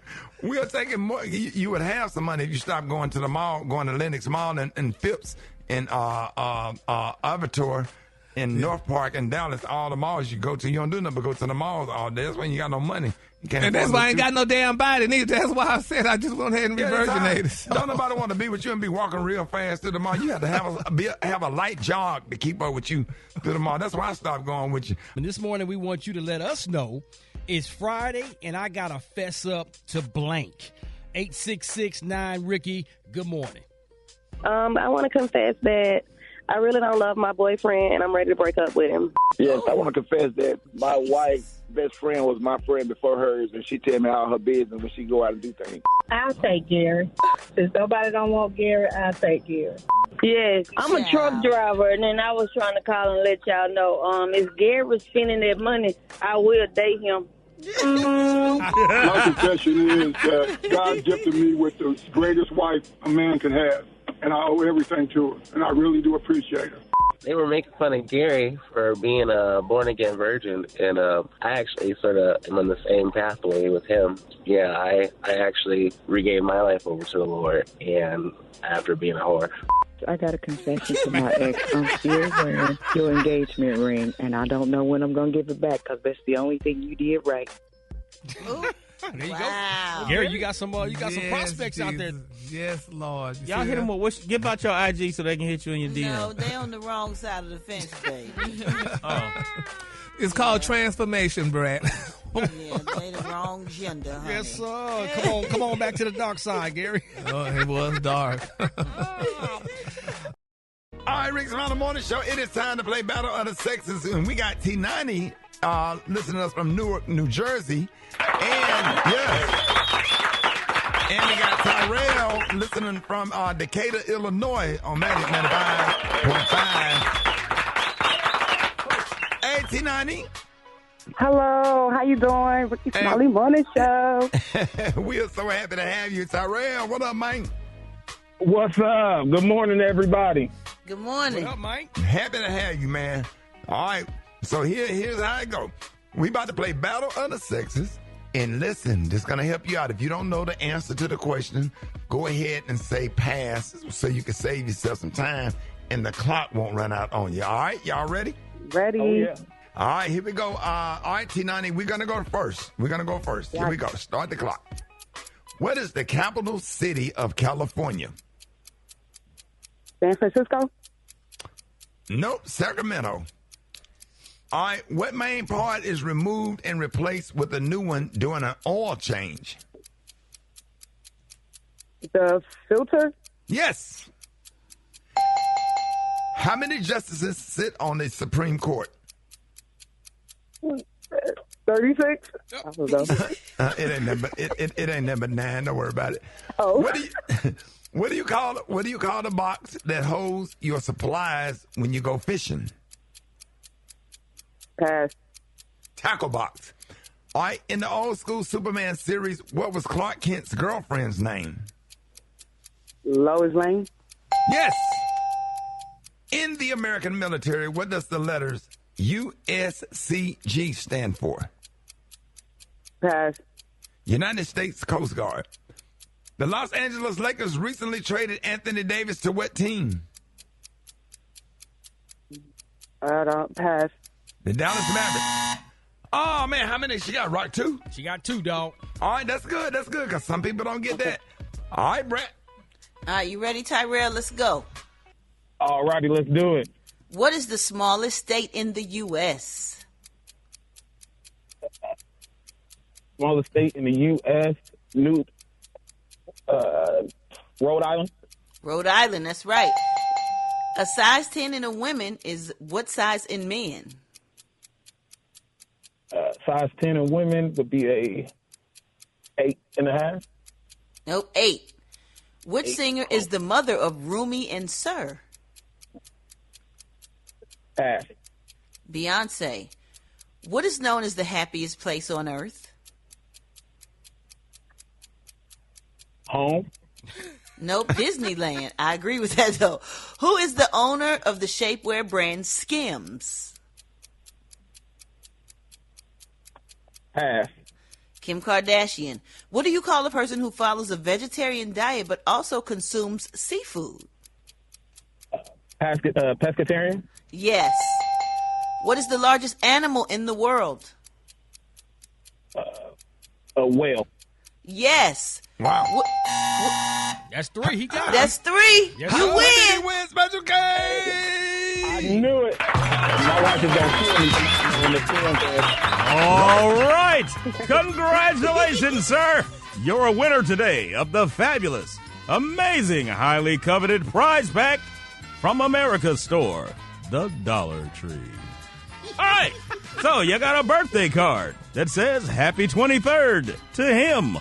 We're taking more. You would have some money if you stopped going to the mall, going to Lenox Mall and Phipps and Avatar in North Park and Dallas. All the malls you go to, you don't do nothing but go to the malls all day. That's when you got no money. And that's why I ain't got no damn body neither. That's why I said I just went ahead and re-virginated. So. Don't nobody want to be with you and be walking real fast to the mall. You have to have a light jog to keep up with you to the mall. That's why I stopped going with you. And this morning we want you to let us know it's Friday and I got to fess up to blank. 866-9-RICKY. Good morning. I want to confess that I really don't love my boyfriend and I'm ready to break up with him. Yes, I want to confess that my wife's best friend was my friend before hers, and she tell me all her business when she go out and do things. I'll take Gary. Since nobody don't want Gary, I'll take Gary. Yes, I'm a truck driver, and then I was trying to call and let y'all know, if Gary was spending that money, I will date him. My confession is that God gifted me with the greatest wife a man can have, and I owe everything to her, and I really do appreciate her. They were making fun of Gary for being a born-again virgin, and I actually sort of am on the same pathway with him. Yeah, I actually regave my life over to the Lord, and after being a whore. I got a confession to my ex. I'm still wearing your engagement ring, and I don't know when I'm going to give it back because that's the only thing you did right. There you go. Gary, you got some prospects out there. Yes, Lord. Y'all hit them with give out your IG so they can hit you in your DM. No, they on the wrong side of the fence, baby. It's called transformation, Brad. Yeah, they the wrong gender, honey. Yes, sir. Come on back to the dark side, Gary. Oh, it was dark. All right, Rick's Around the Morning Show. It is time to play Battle of the Sexes, and we got T90 listening to us from Newark, New Jersey, and and we got Tyrell listening from Decatur, Illinois, on Magic 95.5. Hey, T90. Hello, how you doing? Rickey Smiley Morning Show. We are so happy to have you, Tyrell. What up, man? What's up? Good morning, everybody. Good morning. What up, Mike? Happy to have you, man. All right, so here's how it go. We about to play Battle of the Sexes. And listen, this is going to help you out. If you don't know the answer to the question, go ahead and say pass so you can save yourself some time and the clock won't run out on you. All right, y'all ready? Ready. Oh, yeah. All right, here we go. All right, T90, we're going to go first. Here we go. Start the clock. What is the capital city of California? San Francisco? Nope, Sacramento. All right, what main part is removed and replaced with a new one during an oil change? The filter? Yes. How many justices sit on the Supreme Court? 36? I don't know. It ain't number 9. Don't worry about it. Oh. What do you call the box that holds your supplies when you go fishing? Pass. Tackle box. All right, in the old school Superman series, what was Clark Kent's girlfriend's name? Lois Lane? Yes. In the American military, what does the letters USCG stand for? Pass. United States Coast Guard. The Los Angeles Lakers recently traded Anthony Davis to what team? Pass. The Dallas Mavericks. Oh, man, how many she got? Rock 2? She got 2, dog. All right, that's good, because some people don't get that. All right, Brett. All right, you ready, Tyrell? Let's go. All righty, let's do it. What is the smallest state in the U.S.? Smallest state in the U.S., Rhode Island. Rhode Island, that's right. A size 10 in a woman is what size in men? Size 10 in women would be a 8.5. Nope, 8. Which singer is the mother of Rumi and Sir? Pass. Beyonce. What is known as the happiest place on earth? Home. Nope, Disneyland. I agree with that, though. Who is the owner of the shapewear brand Skims? Pass. Kim Kardashian. What do you call a person who follows a vegetarian diet but also consumes seafood? Pescatarian? Yes. What is the largest animal in the world? A whale. Yes. Wow. That's 3. He got it. That's 3. Yes, you sir. win. He wins Special K. I knew it. My wife is going to kill me when the film says. All right. Congratulations, sir. You're a winner today of the fabulous, amazing, highly coveted prize pack from America's store, the Dollar Tree. All right. So you got a birthday card that says Happy 23rd to him.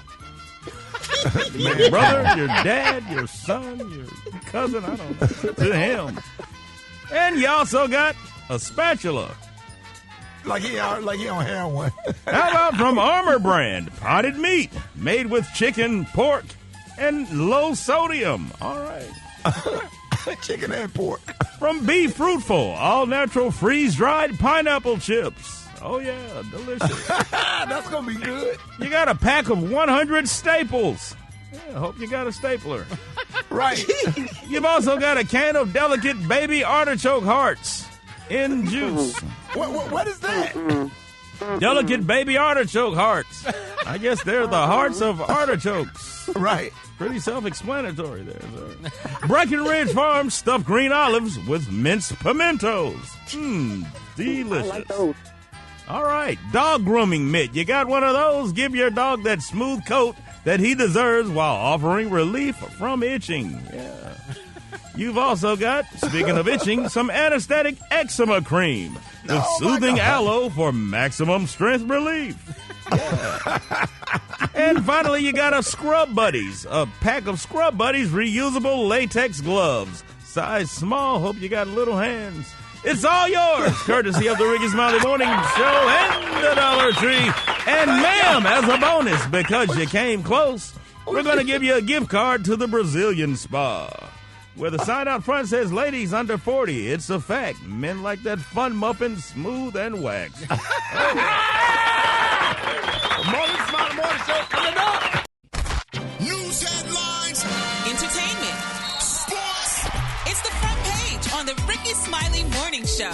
Your brother, your dad, your son, your cousin, I don't know, to him. And you also got a spatula. Like he don't have one. How about from Armor Brand, potted meat made with chicken, pork, and low sodium. All right. Chicken and pork. From Be Fruitful, all-natural freeze-dried pineapple chips. Oh, yeah, delicious. That's going to be good. You got a pack of 100 staples. Yeah, I hope you got a stapler. Right. You've also got a can of delicate baby artichoke hearts in juice. What is that? Delicate baby artichoke hearts. I guess they're the hearts of artichokes. Right. Pretty self-explanatory there, sir. Breckenridge Farm stuffed green olives with minced pimentos. Delicious. I like those. All right, dog grooming mitt. You got one of those? Give your dog that smooth coat that he deserves while offering relief from itching. Yeah. You've also got, speaking of itching, some anesthetic eczema cream. The soothing aloe for maximum strength relief. Yeah. And finally, you got a Scrub Buddies, a pack of Scrub Buddies reusable latex gloves. Size small, hope you got little hands. It's all yours, courtesy of the Rickey Smiley Morning Show and the Dollar Tree. And ma'am, as a bonus, because you came close, we're going to give you a gift card to the Brazilian Spa, where the sign out front says, ladies under 40. It's a fact. Men like that fun muffin, smooth and waxed. Morning Smiley Morning Show coming up. News headlines, entertainment, sports. It's the front page on the Rickey Smiley Morning Show.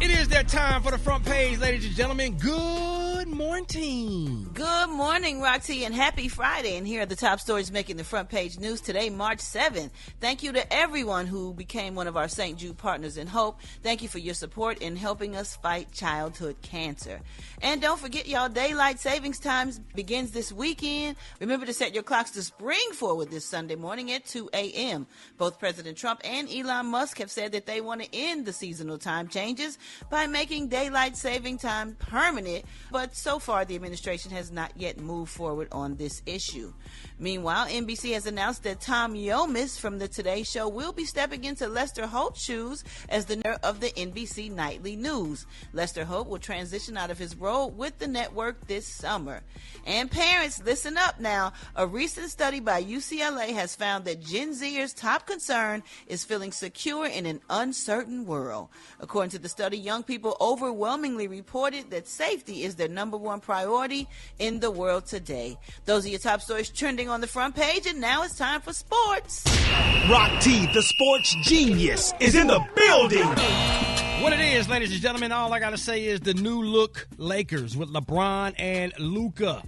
It is that time for the front page, ladies and gentlemen. Good morning. Good morning, Roxy, and happy Friday. And here are the top stories making the front page news today, March 7th. Thank you to everyone who became one of our St. Jude Partners in Hope. Thank you for your support in helping us fight childhood cancer. And don't forget, y'all, daylight savings times begins this weekend. Remember to set your clocks to spring forward this Sunday morning at 2 a.m. Both President Trump and Elon Musk have said that they want to end the seasonal time changes by making daylight saving time permanent, but so far the administration has not yet moved forward on this issue. Meanwhile, NBC has announced that Tom Yomis from the Today Show will be stepping into Lester Holt's shoes as the network of the NBC Nightly News. Lester Holt will transition out of his role with the network this summer. And parents, listen up now. A recent study by UCLA has found that Gen Zers' top concern is feeling secure in an uncertain world. According to the study, young people overwhelmingly reported that safety is their number one priority in the world today. Those are your top stories trending on the front page, and now it's time for sports. Rock T, the sports genius, is in the building. What it is, ladies and gentlemen, all I got to say is the new look Lakers with LeBron and Luka.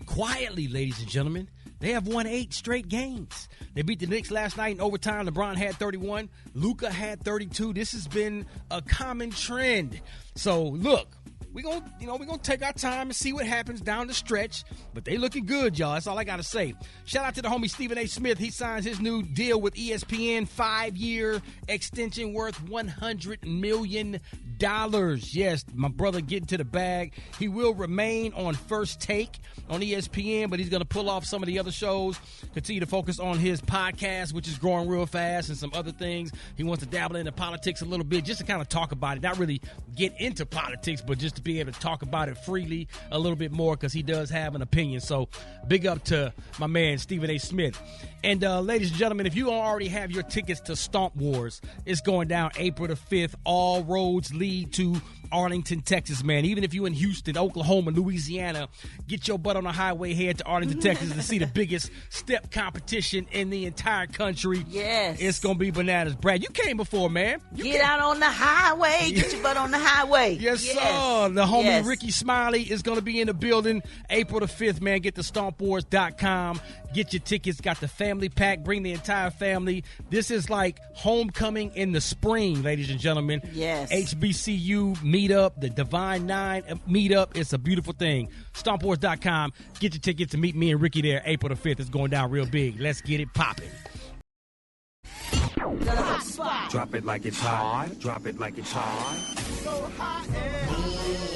Quietly, ladies and gentlemen, they have won 8 straight games. They beat the Knicks last night in overtime. LeBron had 31. Luka had 32. This has been a common trend. So, look, we're gonna take our time and see what happens down the stretch. But they looking good, y'all. That's all I got to say. Shout out to the homie Stephen A. Smith. He signs his new deal with ESPN, 5-year extension worth $100 million. Yes, my brother getting to the bag. He will remain on First Take on ESPN, but he's going to pull off some of the other shows, continue to focus on his podcast, which is growing real fast, and some other things. He wants to dabble into politics a little bit just to kind of talk about it, not really get into politics, but just to be able to talk about it freely a little bit more, because he does have an opinion. So big up to my man, Stephen A. Smith. And ladies and gentlemen, if you don't already have your tickets to Stomp Wars, it's going down April the 5th. All roads lead to Arlington, Texas, man. Even if you're in Houston, Oklahoma, Louisiana, get your butt on the highway, head to Arlington, Texas to see the biggest step competition in the entire country. Yes. It's going to be bananas. Brad, you came before, man. Get out on the highway. Get your butt on the highway. Yes, sir. The homie Rickey Smiley is going to be in the building April the 5th, man. Get to StompWars.com. Get your tickets. Got the family pack. Bring the entire family. This is like homecoming in the spring, ladies and gentlemen. Yes. HBCU meetup, the Divine Nine meetup. It's a beautiful thing. StompWars.com. Get your tickets to meet me and Ricky there April the 5th. It's going down real big. Let's get it popping. Drop it like it's hot. Drop it like it's hot. So hot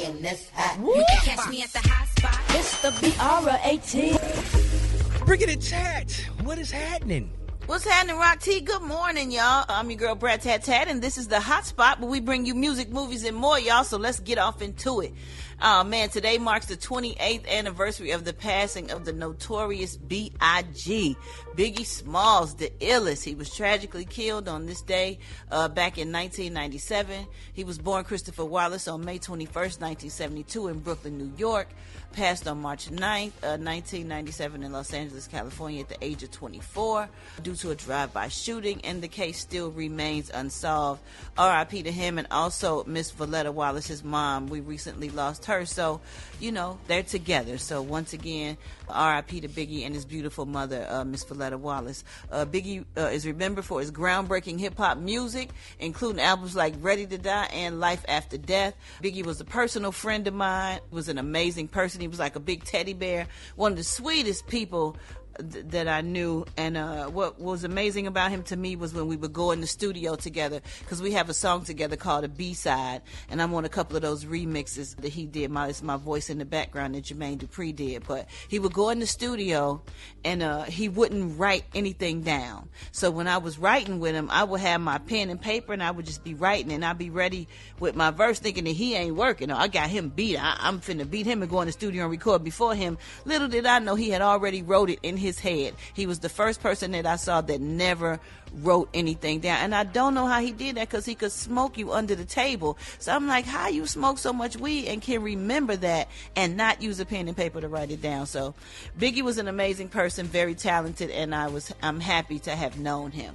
and that's hot. You can catch me at the hot spot. It's the BR18. Bring it in chat. What is happening? What's happening, Rock T? Good morning, y'all. I'm your girl, Brad Tat Tat, and this is the Hot Spot, where we bring you music, movies, and more, y'all, so let's get off into it. Oh, man, today marks the 28th anniversary of the passing of the notorious B.I.G. Biggie Smalls, the illest. He was tragically killed on this day back in 1997. He was born Christopher Wallace on May 21st, 1972 in Brooklyn, New York. Passed on March 9th, 1997 in Los Angeles, California at the age of 24 due to a drive-by shooting, and the case still remains unsolved. R.I.P. to him, and also Miss Valletta Wallace, his mom. We recently lost her, so, you know, they're together. So once again, R.I.P. to Biggie and his beautiful mother, Miss Valletta Wallace. Biggie is remembered for his groundbreaking hip-hop music, including albums like Ready to Die and Life After Death. Biggie was a personal friend of mine, was an amazing person. He was like a big teddy bear, one of the sweetest people that I knew. And what was amazing about him to me was when we would go in the studio together, because we have a song together called A B-Side, and I'm on a couple of those remixes that he did. It's my voice in the background that Jermaine Dupri did. But he would go in the studio and he wouldn't write anything down. So when I was writing with him, I would have my pen and paper and I would just be writing, and I'd be ready with my verse thinking that he ain't working. I got him beat. I'm finna beat him and go in the studio and record before him. Little did I know he had already wrote it in his head. He was the first person that I saw that never wrote anything down. And I don't know how he did that, because he could smoke you under the table. So I'm like, how you smoke so much weed and can remember that and not use a pen and paper to write it down? So Biggie was an amazing person, very talented, and I'm happy to have known him.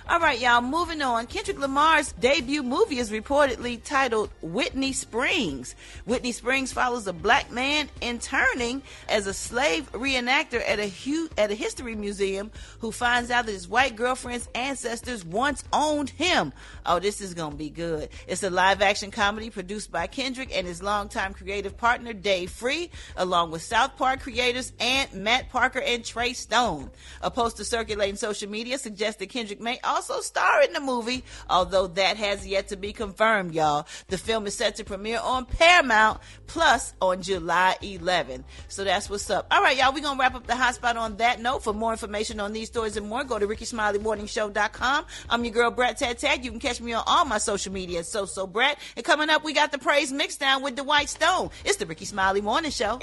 All right, y'all, moving on. Kendrick Lamar's debut movie is reportedly titled Whitney Springs. Whitney Springs follows a black man interning as a slave reenactor at a history museum who finds out that his white girlfriend's ancestors once owned him. Oh, this is going to be good. It's a live-action comedy produced by Kendrick and his longtime creative partner, Dave Free, along with South Park creators Matt Parker and Trey Stone. A poster circulating social media suggests that Kendrick may also star in the movie, although that has yet to be confirmed, y'all. The film is set to premiere on Paramount Plus on July 11th. So that's what's up. All right, y'all, we're going to wrap up the hot spot on that note. For more information on these stories and more, go to RickySmileyMorningShow.com. I'm your girl, Brat Tat Tat. You can catch me on all my social media at So Brat. And coming up, we got the Praise Mixdown with Dwight Stone. It's the Rickey Smiley Morning Show.